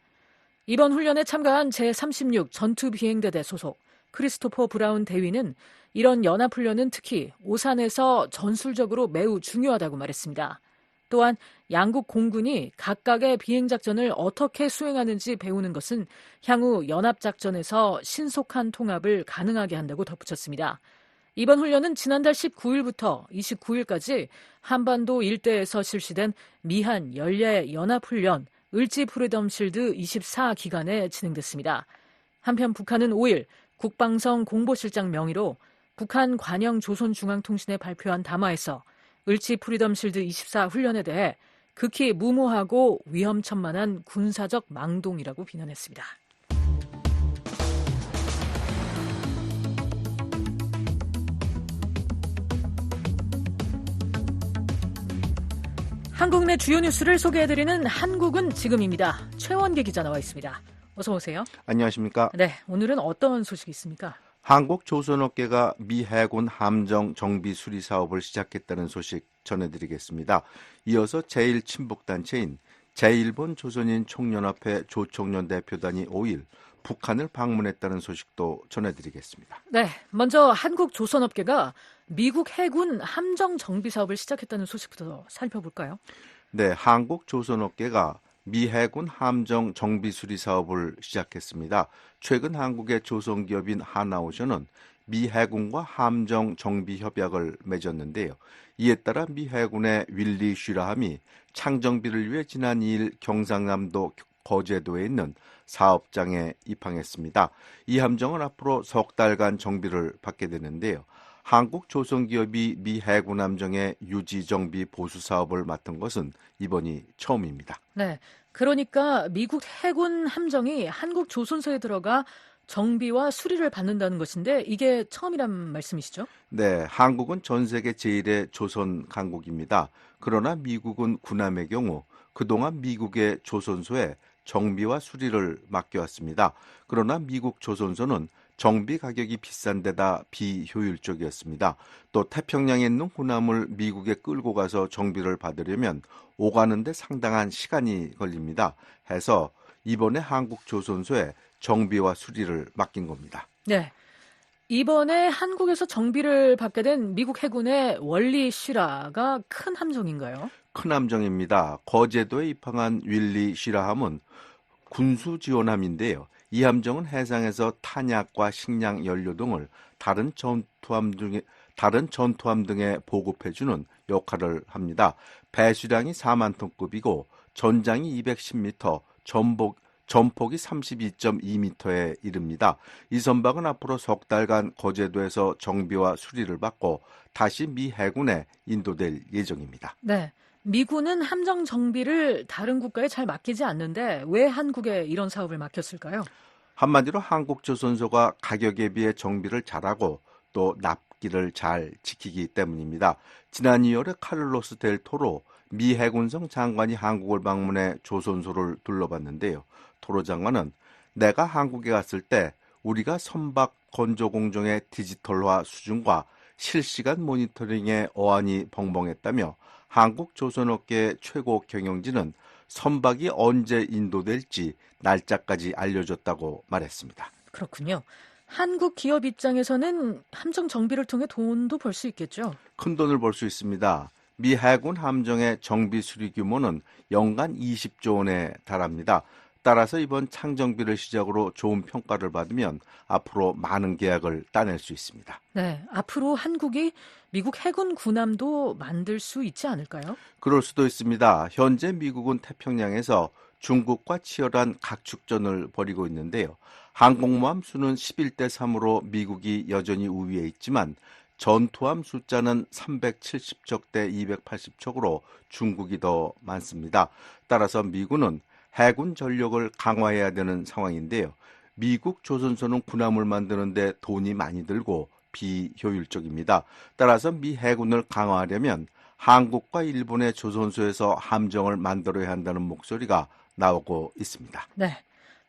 이번 훈련에 참가한 제36 전투비행대대 소속 크리스토퍼 브라운 대위는 이런 연합훈련은 특히 오산에서 전술적으로 매우 중요하다고 말했습니다. 또한 양국 공군이 각각의 비행작전을 어떻게 수행하는지 배우는 것은 향후 연합작전에서 신속한 통합을 가능하게 한다고 덧붙였습니다. 이번 훈련은 지난달 19일부터 29일까지 한반도 일대에서 실시된 미한 연례 연합훈련 을지 프리덤 실드 24 기간에 진행됐습니다. 한편 북한은 5일 국방성 공보실장 명의로 북한 관영 조선중앙통신에 발표한 담화에서 을지 프리덤 실드 24 훈련에 대해 극히 무모하고 위험천만한 군사적 망동이라고 비난했습니다. 한국 내 주요 뉴스를 소개해드리는 한국은 지금입니다. 최원계 기자 나와 있습니다. 어서 오세요. 안녕하십니까? 네, 오늘은 어떤 소식이 있습니까? 한국 조선업계가 미 해군 함정 정비 수리 사업을 시작했다는 소식 전해드리겠습니다. 이어서 제1친북단체인 제1본 조선인 총연합회 조총련 대표단이 5일 북한을 방문했다는 소식도 전해드리겠습니다. 네, 먼저 한국 조선업계가 미국 해군 함정 정비 사업을 시작했다는 소식부터 살펴볼까요? 네, 한국 조선업계가 미 해군 함정 정비 수리 사업을 시작했습니다. 최근 한국의 조선기업인 하나오션은 미 해군과 함정 정비 협약을 맺었는데요. 이에 따라 미 해군의 윌리 쉬라함이 창정비를 위해 지난 2일 경상남도 거제도에 있는 사업장에 입항했습니다. 이 함정은 앞으로 석 달간 정비를 받게 되는데요. 한국 조선기업이 미 해군 함정의 유지 정비 보수 사업을 맡은 것은 이번이 처음입니다. 네, 그러니까 미국 해군 함정이 한국 조선소에 들어가 정비와 수리를 받는다는 것인데 이게 처음이란 말씀이시죠? 네, 한국은 전 세계 제1의 조선 강국입니다. 그러나 미국은 군함의 경우 그동안 미국의 조선소에 정비와 수리를 맡겨왔습니다. 그러나 미국 조선소는 정비 가격이 비싼 데다 비효율적이었습니다. 또 태평양에 있는 군함을 미국에 끌고 가서 정비를 받으려면 오가는데 상당한 시간이 걸립니다. 해서 이번에 한국 조선소에 정비와 수리를 맡긴 겁니다. 네, 이번에 한국에서 정비를 받게 된 미국 해군의 월리 쉬라가 큰 함정인가요? 큰 함정입니다. 거제도에 입항한 윌리 쉬라함은 군수지원함인데요. 이 함정은 해상에서 탄약과 식량 연료 등을 다른 전투함 등에 보급해주는 역할을 합니다. 배수량이 4만 톤급이고 전장이 210m, 전폭이 32.2m에 이릅니다. 이 선박은 앞으로 석 달간 거제도에서 정비와 수리를 받고 다시 미 해군에 인도될 예정입니다. 네. 미군은 함정 정비를 다른 국가에 잘 맡기지 않는데 왜 한국에 이런 사업을 맡겼을까요? 한마디로 한국 조선소가 가격에 비해 정비를 잘하고 또 납기를 잘 지키기 때문입니다. 지난 2월에 카를로스 델 토로 미 해군성 장관이 한국을 방문해 조선소를 둘러봤는데요. 토로 장관은 내가 한국에 갔을 때 우리가 선박 건조 공정의 디지털화 수준과 실시간 모니터링에 어안이 벙벙했다며 한국 조선업계 최고 경영진은 선박이 언제 인도될지 날짜까지 알려줬다고 말했습니다. 그렇군요. 한국 기업 입장에서는 함정 정비를 통해 돈도 벌 수 있겠죠? 큰 돈을 벌 수 있습니다. 미 해군 함정의 정비 수리 규모는 연간 20조 원에 달합니다. 따라서 이번 창정비를 시작으로 좋은 평가를 받으면 앞으로 많은 계약을 따낼 수 있습니다. 네, 앞으로 한국이 미국 해군 군함도 만들 수 있지 않을까요? 그럴 수도 있습니다. 현재 미국은 태평양에서 중국과 치열한 각축전을 벌이고 있는데요. 항공모함 수는 11대 3으로 미국이 여전히 우위에 있지만 전투함 숫자는 370척 대 280척으로 중국이 더 많습니다. 따라서 미군은 해군 전력을 강화해야 되는 상황인데요. 미국 조선소는 군함을 만드는데 돈이 많이 들고 비효율적입니다. 따라서 미 해군을 강화하려면 한국과 일본의 조선소에서 함정을 만들어야 한다는 목소리가 나오고 있습니다. 네,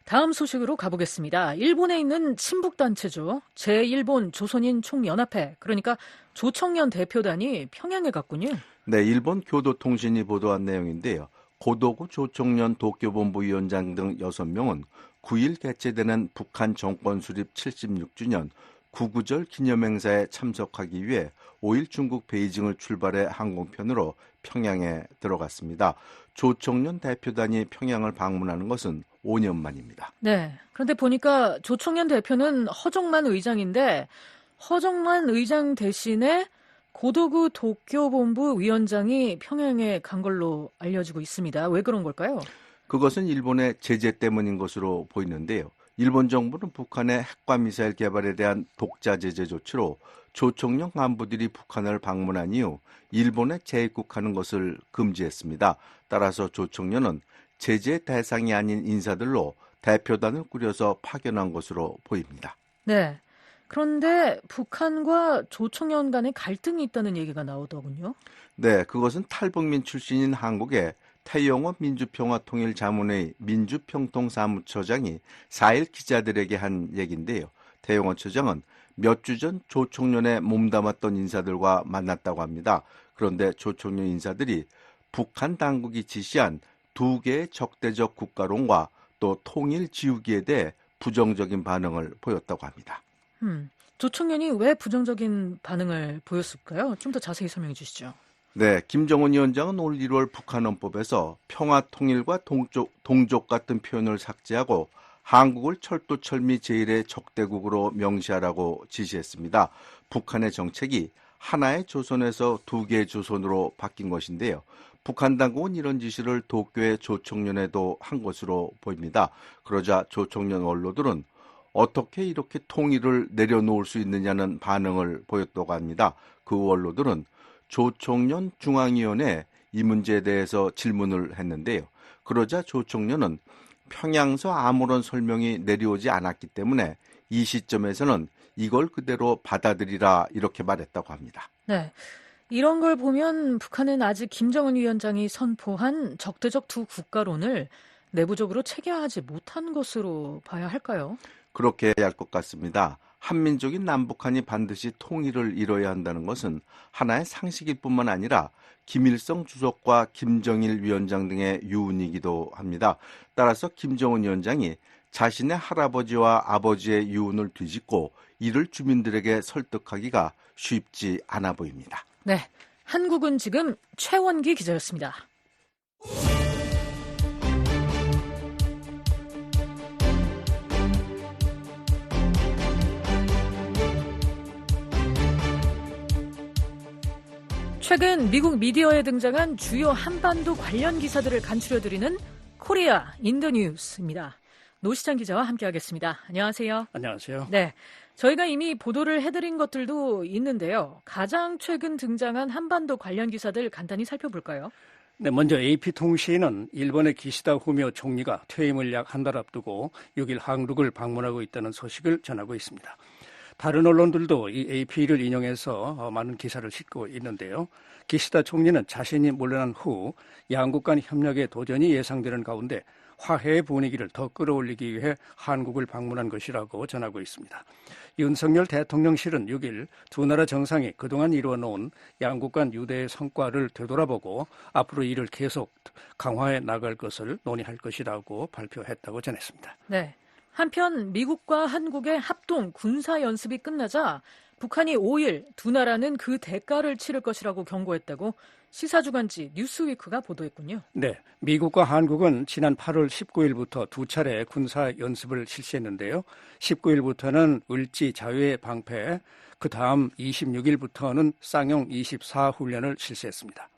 다음 소식으로 가보겠습니다. 일본에 있는 친북단체죠. 제1본 조선인 총연합회, 그러니까 조청년 대표단이 평양에 갔군요. 네, 일본 교도통신이 보도한 내용인데요. 고도구 조청년 도쿄본부위원장 등 6명은 9일 개최되는 북한 정권 수립 76주년 구구절 기념행사에 참석하기 위해 5일 중국 베이징을 출발해 항공편으로 평양에 들어갔습니다. 조청년 대표단이 평양을 방문하는 것은 5년 만입니다. 네, 그런데 보니까 조청년 대표는 허정만 의장인데 허정만 의장 대신에 고도구 도쿄본부 위원장이 평양에 간 걸로 알려지고 있습니다. 왜 그런 걸까요? 그것은 일본의 제재 때문인 것으로 보이는데요. 일본 정부는 북한의 핵과 미사일 개발에 대한 독자 제재 조치로 조청년 간부들이 북한을 방문한 이후 일본에 재입국하는 것을 금지했습니다. 따라서 조청년은 제재 대상이 아닌 인사들로 대표단을 꾸려서 파견한 것으로 보입니다. 네. 그런데 북한과 조청년 간에 갈등이 있다는 얘기가 나오더군요. 네, 그것은 탈북민 출신인 한국의 태영호 민주평화통일자문회의 민주평통사무처장이 4일 기자들에게 한 얘기인데요. 태영호 처장은 몇 주 전 조청년에 몸담았던 인사들과 만났다고 합니다. 그런데 조청년 인사들이 북한 당국이 지시한 2개의 적대적 국가론과 또 통일 지우기에 대해 부정적인 반응을 보였다고 합니다. 조청년이 왜 부정적인 반응을 보였을까요? 좀 더 자세히 설명해 주시죠. 네, 김정은 위원장은 올 1월 북한헌법에서 평화 통일과 동족 같은 표현을 삭제하고 한국을 철도철미 제1의 적대국으로 명시하라고 지시했습니다. 북한의 정책이 하나의 조선에서 2개의 조선으로 바뀐 것인데요. 북한 당국은 이런 지시를 도쿄의 조청년에도 한 것으로 보입니다. 그러자 조청년 원로들은 어떻게 이렇게 통일을 내려놓을 수 있느냐는 반응을 보였다고 합니다. 그 원로들은 조청년 중앙위원회에 이 문제에 대해서 질문을 했는데요. 그러자 조청년은 평양서 아무런 설명이 내려오지 않았기 때문에 이 시점에서는 이걸 그대로 받아들이라 이렇게 말했다고 합니다. 네, 이런 걸 보면 북한은 아직 김정은 위원장이 선포한 적대적 두 국가론을 내부적으로 체계화하지 못한 것으로 봐야 할까요? 그렇게 해야 할 것 같습니다. 한민족인 남북한이 반드시 통일을 이뤄야 한다는 것은 하나의 상식일 뿐만 아니라 김일성 주석과 김정일 위원장 등의 유언이기도 합니다. 따라서 김정은 위원장이 자신의 할아버지와 아버지의 유언을 뒤집고 이를 주민들에게 설득하기가 쉽지 않아 보입니다. 네, 한국은 지금 최원기 기자였습니다. 최근 미국 미디어에 등장한 주요 한반도 관련 기사들을 간추려드리는 코리아 인더 뉴스입니다. 노시찬 기자와 함께하겠습니다. 안녕하세요. 안녕하세요. 네, 저희가 이미 보도를 해드린 것들도 있는데요. 가장 최근 등장한 한반도 관련 기사들 간단히 살펴볼까요? 네, 먼저 AP통신은 일본의 기시다 후미오 총리가 퇴임을 약 한 달 앞두고 6일 한국을 방문하고 있다는 소식을 전하고 있습니다. 다른 언론들도 이 AP를 인용해서 많은 기사를 싣고 있는데요. 기시다 총리는 자신이 물러난 후 양국 간 협력의 도전이 예상되는 가운데 화해의 분위기를 더 끌어올리기 위해 한국을 방문한 것이라고 전하고 있습니다. 윤석열 대통령실은 6일 두 나라 정상이 그동안 이루어놓은 양국 간 유대의 성과를 되돌아보고 앞으로 이를 계속 강화해 나갈 것을 논의할 것이라고 발표했다고 전했습니다. 네. 한편 미국과 한국의 합동 군사 연습이 끝나자 북한이 5일 두 나라는 그 대가를 치를 것이라고 경고했다고 시사주간지 뉴스위크가 보도했군요. 네, 미국과 한국은 지난 8월 19일부터 두 차례 군사 연습을 실시했는데요. 19일부터는 을지 자유의 방패, 그 다음 26일부터는 쌍용 24 훈련을 실시했습니다.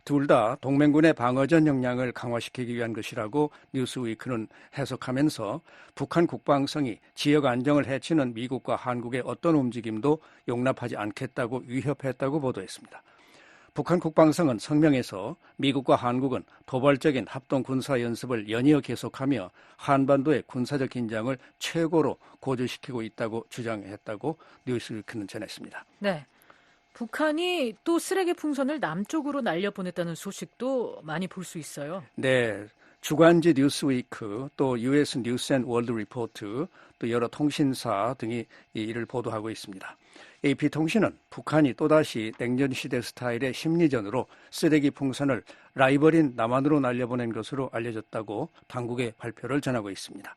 둘 다 동맹군의 방어전 역량을 강화시키기 위한 것이라고 뉴스위크는 해석하면서 북한 국방성이 지역 안정을 해치는 미국과 한국의 어떤 움직임도 용납하지 않겠다고 위협했다고 보도했습니다. 북한 국방성은 성명에서 미국과 한국은 도발적인 합동 군사 연습을 연이어 계속하며 한반도의 군사적 긴장을 최고로 고조시키고 있다고 주장했다고 뉴스위크는 전했습니다. 네. 북한이 또 쓰레기 풍선을 남쪽으로 날려보냈다는 소식도 많이 볼 수 있어요. 네. 주간지 뉴스위크, 또 US 뉴스 앤 월드 리포트, 또 여러 통신사 등이 이를 보도하고 있습니다. AP통신은 북한이 또다시 냉전시대 스타일의 심리전으로 쓰레기 풍선을 라이벌인 남한으로 날려보낸 것으로 알려졌다고 당국의 발표를 전하고 있습니다.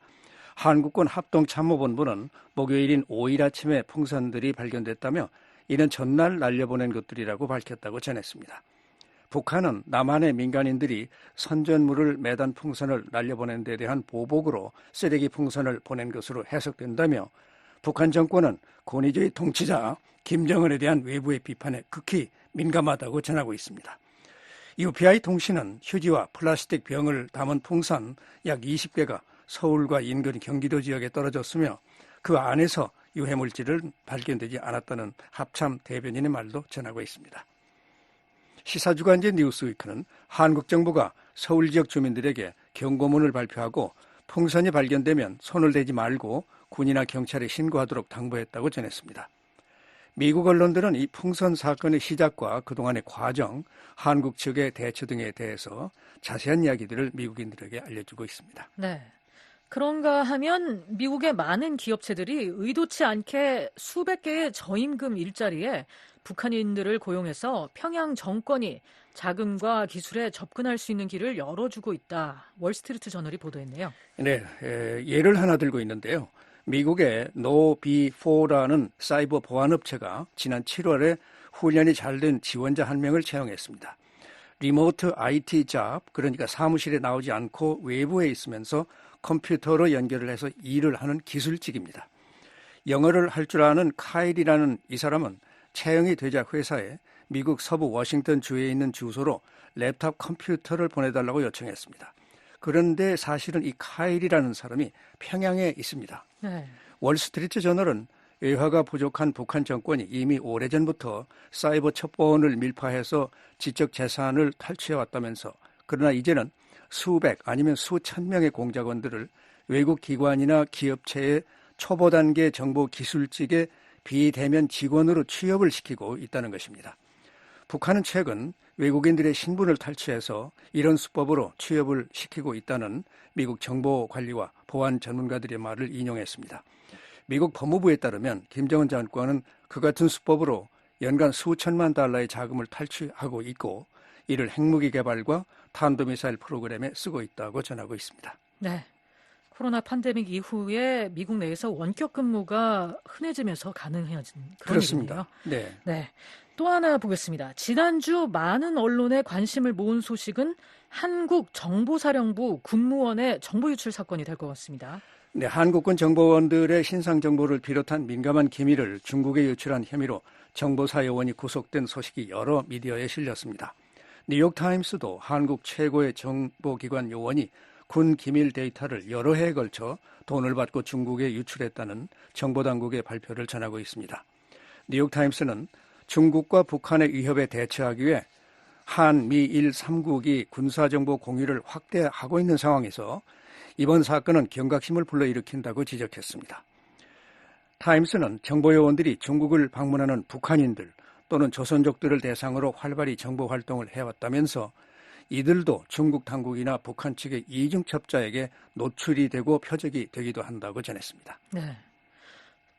한국군 합동참모본부는 목요일인 5일 아침에 풍선들이 발견됐다며 이는 전날 날려보낸 것들이라고 밝혔다고 전했습니다. 북한은 남한의 민간인들이 선전물을 매단 풍선을 날려보낸 데 대한 보복으로 쓰레기 풍선을 보낸 것으로 해석된다며 북한 정권은 권위주의 통치자 김정은에 대한 외부의 비판에 극히 민감하다고 전하고 있습니다. UPI 통신은 휴지와 플라스틱 병을 담은 풍선 약 20개가 서울과 인근 경기도 지역에 떨어졌으며 그 안에서 유해물질은 발견되지 않았다는 합참 대변인의 말도 전하고 있습니다. 시사주간지 뉴스위크는 한국 정부가 서울 지역 주민들에게 경고문을 발표하고 풍선이 발견되면 손을 대지 말고 군이나 경찰에 신고하도록 당부했다고 전했습니다. 미국 언론들은 이 풍선 사건의 시작과 그동안의 과정, 한국 측의 대처 등에 대해서 자세한 이야기들을 미국인들에게 알려주고 있습니다. 네. 그런가 하면 미국의 많은 기업체들이 의도치 않게 수백 개의 저임금 일자리에 북한인들을 고용해서 평양 정권이 자금과 기술에 접근할 수 있는 길을 열어주고 있다. 월스트리트 저널이 보도했네요. 네, 예를 하나 들고 있는데요. 미국의 No.B4라는 사이버 보안업체가 지난 7월에 훈련이 잘 된 지원자 한 명을 채용했습니다. 리모트 IT 잡, 그러니까 사무실에 나오지 않고 외부에 있으면서 컴퓨터로 연결을 해서 일을 하는 기술직입니다. 영어를 할 줄 아는 카일이라는 이 사람은 채용이 되자 회사에 미국 서부 워싱턴 주에 있는 주소로 랩탑 컴퓨터를 보내달라고 요청했습니다. 그런데 사실은 이 카일이라는 사람이 평양에 있습니다. 네. 월스트리트 저널은 외화가 부족한 북한 정권이 이미 오래전부터 사이버 첩보원을 밀파해서 지적 재산을 탈취해왔다면서 그러나 이제는 수백 아니면 수천 명의 공작원들을 외국 기관이나 기업체의 초보 단계 정보 기술직의 비대면 직원으로 취업을 시키고 있다는 것입니다. 북한은 최근 외국인들의 신분을 탈취해서 이런 수법으로 취업을 시키고 있다는 미국 정보관리와 보안 전문가들의 말을 인용했습니다. 미국 법무부에 따르면 김정은 정권은 그 같은 수법으로 연간 수천만 달러의 자금을 탈취하고 있고 이를 핵무기 개발과 탄도미사일 프로그램에 쓰고 있다고 전하고 있습니다. 네, 코로나 팬데믹 이후에 미국 내에서 원격 근무가 흔해지면서 가능해진 그런 그렇습니다. 일이네요. 네. 또 하나 보겠습니다. 지난주 많은 언론의 관심을 모은 소식은 한국 정보사령부 군무원의 정보 유출 사건이 될 것 같습니다. 네, 한국군 정보원들의 신상 정보를 비롯한 민감한 기밀을 중국에 유출한 혐의로 정보사 요원이 구속된 소식이 여러 미디어에 실렸습니다. 뉴욕타임스도 한국 최고의 정보기관 요원이 군 기밀 데이터를 여러 해에 걸쳐 돈을 받고 중국에 유출했다는 정보당국의 발표를 전하고 있습니다. 뉴욕타임스는 중국과 북한의 위협에 대처하기 위해 한미일 3국이 군사정보 공유를 확대하고 있는 상황에서 이번 사건은 경각심을 불러일으킨다고 지적했습니다. 타임스는 정보요원들이 중국을 방문하는 북한인들 또는 조선족들을 대상으로 활발히 정보 활동을 해왔다면서 이들도 중국 당국이나 북한 측의 이중첩자에게 노출이 되고 표적이 되기도 한다고 전했습니다. 네.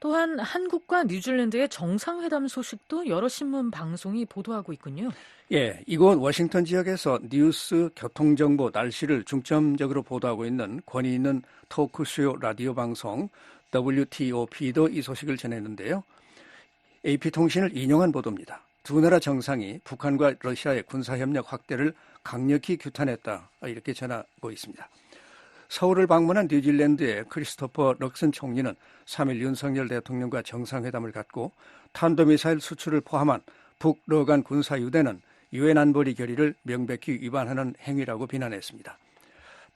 또한 한국과 뉴질랜드의 정상회담 소식도 여러 신문 방송이 보도하고 있군요. 예, 이곳 워싱턴 지역에서 뉴스, 교통정보, 날씨를 중점적으로 보도하고 있는 권위 있는 토크쇼 라디오 방송 WTOP도 이 소식을 전했는데요. AP통신을 인용한 보도입니다. 두 나라 정상이 북한과 러시아의 군사협력 확대를 강력히 규탄했다, 이렇게 전하고 있습니다. 서울을 방문한 뉴질랜드의 크리스토퍼 럭슨 총리는 3일 윤석열 대통령과 정상회담을 갖고 탄도미사일 수출을 포함한 북러 간 군사유대는 유엔 안보리 결의를 명백히 위반하는 행위라고 비난했습니다.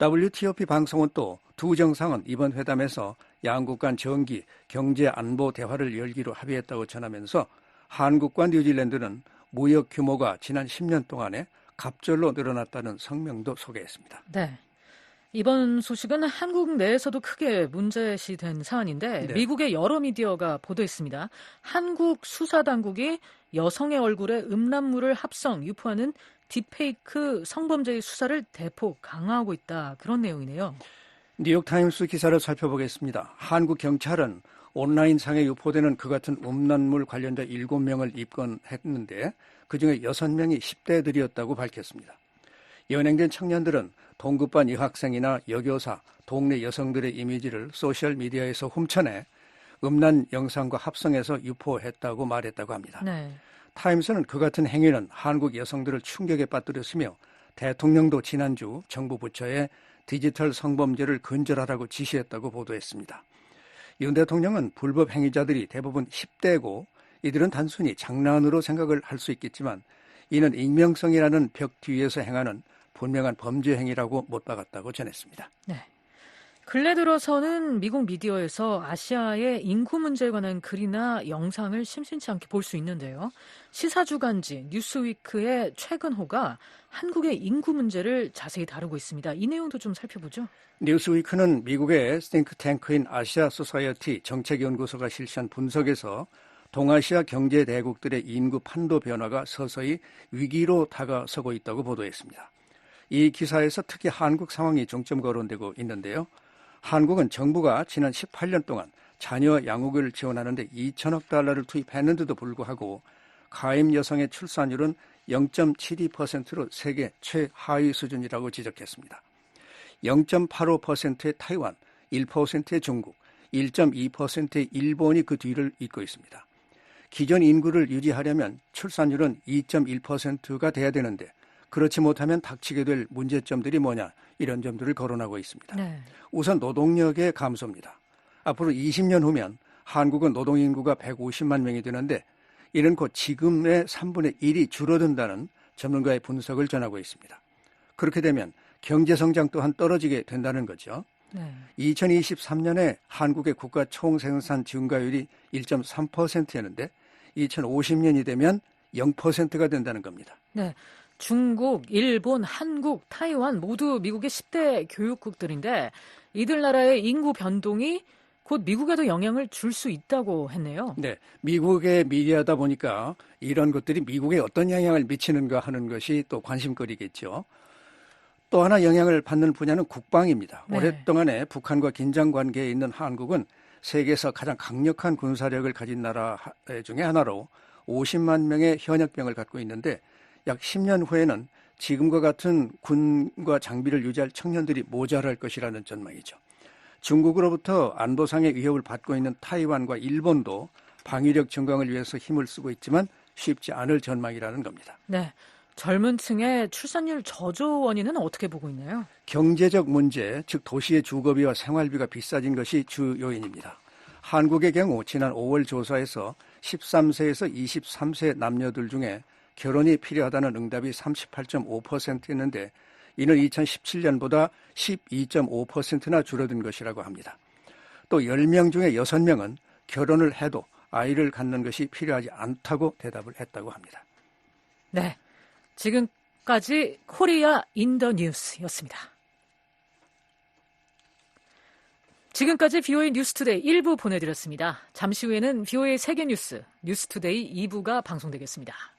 WTOP 방송은 또 두 정상은 이번 회담에서 양국 간 정기, 경제, 안보 대화를 열기로 합의했다고 전하면서 한국과 뉴질랜드는 무역 규모가 지난 10년 동안에 갑절로 늘어났다는 성명도 소개했습니다. 네. 이번 소식은 한국 내에서도 크게 문제시된 사안인데 네. 미국의 여러 미디어가 보도했습니다. 한국 수사당국이 여성의 얼굴에 음란물을 합성, 유포하는 딥페이크 성범죄의 수사를 대폭 강화하고 있다. 그런 내용이네요. 뉴욕타임스 기사를 살펴보겠습니다. 한국 경찰은 온라인상에 유포되는 그 같은 음란물 관련자 7명을 입건했는데 그중에 6명이 10대들이었다고 밝혔습니다. 연행된 청년들은 동급반 여학생이나 여교사, 동네 여성들의 이미지를 소셜미디어에서 훔쳐내 음란 영상과 합성해서 유포했다고 말했다고 합니다. 네. 타임스는 그 같은 행위는 한국 여성들을 충격에 빠뜨렸으며 대통령도 지난주 정부 부처에 디지털 성범죄를 근절하라고 지시했다고 보도했습니다. 윤 대통령은 불법 행위자들이 대부분 10대고 이들은 단순히 장난으로 생각을 할 수 있겠지만 이는 익명성이라는 벽 뒤에서 행하는 분명한 범죄 행위라고 못 박았다고 전했습니다. 네. 근래 들어서는 미국 미디어에서 아시아의 인구 문제에 관한 글이나 영상을 심심치 않게 볼 수 있는데요. 시사주간지 뉴스위크의 최근호가 한국의 인구 문제를 자세히 다루고 있습니다. 이 내용도 좀 살펴보죠. 뉴스위크는 미국의 싱크탱크인 아시아 소사이어티 정책연구소가 실시한 분석에서 동아시아 경제 대국들의 인구 판도 변화가 서서히 위기로 다가서고 있다고 보도했습니다. 이 기사에서 특히 한국 상황이 중점 거론되고 있는데요. 한국은 정부가 지난 18년 동안 자녀 양육을 지원하는 데 2천억 달러를 투입했는데도 불구하고 가임 여성의 출산율은 0.72%로 세계 최하위 수준이라고 지적했습니다. 0.85%의 타이완, 1%의 중국, 1.2%의 일본이 그 뒤를 잇고 있습니다. 기존 인구를 유지하려면 출산율은 2.1%가 돼야 되는데 그렇지 못하면 닥치게 될 문제점들이 뭐냐, 이런 점들을 거론하고 있습니다. 네. 우선 노동력의 감소입니다. 앞으로 20년 후면 한국은 노동인구가 150만 명이 되는데 이는 곧 지금의 3분의 1이 줄어든다는 전문가의 분석을 전하고 있습니다. 그렇게 되면 경제성장 또한 떨어지게 된다는 거죠. 네. 2023년에 한국의 국가 총생산 증가율이 1.3%였는데 2050년이 되면 0%가 된다는 겁니다. 네. 중국, 일본, 한국, 타이완 모두 미국의 10대 교육국들인데 이들 나라의 인구 변동이 곧 미국에도 영향을 줄 수 있다고 했네요. 네, 미국의 미디어다 보니까 이런 것들이 미국에 어떤 영향을 미치는가 하는 것이 또 관심거리겠죠. 또 하나 영향을 받는 분야는 국방입니다. 네. 오랫동안에 북한과 긴장 관계에 있는 한국은 세계에서 가장 강력한 군사력을 가진 나라 중에 하나로 50만 명의 현역병을 갖고 있는데 약 10년 후에는 지금과 같은 군과 장비를 유지할 청년들이 모자랄 것이라는 전망이죠. 중국으로부터 안보상의 위협을 받고 있는 타이완과 일본도 방위력 증강을 위해서 힘을 쓰고 있지만 쉽지 않을 전망이라는 겁니다. 네, 젊은 층의 출산율 저조 원인은 어떻게 보고 있나요? 경제적 문제, 즉 도시의 주거비와 생활비가 비싸진 것이 주 요인입니다. 한국의 경우 지난 5월 조사에서 13세에서 23세 남녀들 중에 결혼이 필요하다는 응답이 38.5%였는데 이는 2017년보다 12.5%나 줄어든 것이라고 합니다. 또 10명 중에 6명은 결혼을 해도 아이를 갖는 것이 필요하지 않다고 대답을 했다고 합니다. 네, 지금까지 코리아 인 더 뉴스였습니다. 지금까지 VOA 뉴스투데이 1부 보내드렸습니다. 잠시 후에는 VOA 세계뉴스, 뉴스투데이 2부가 방송되겠습니다.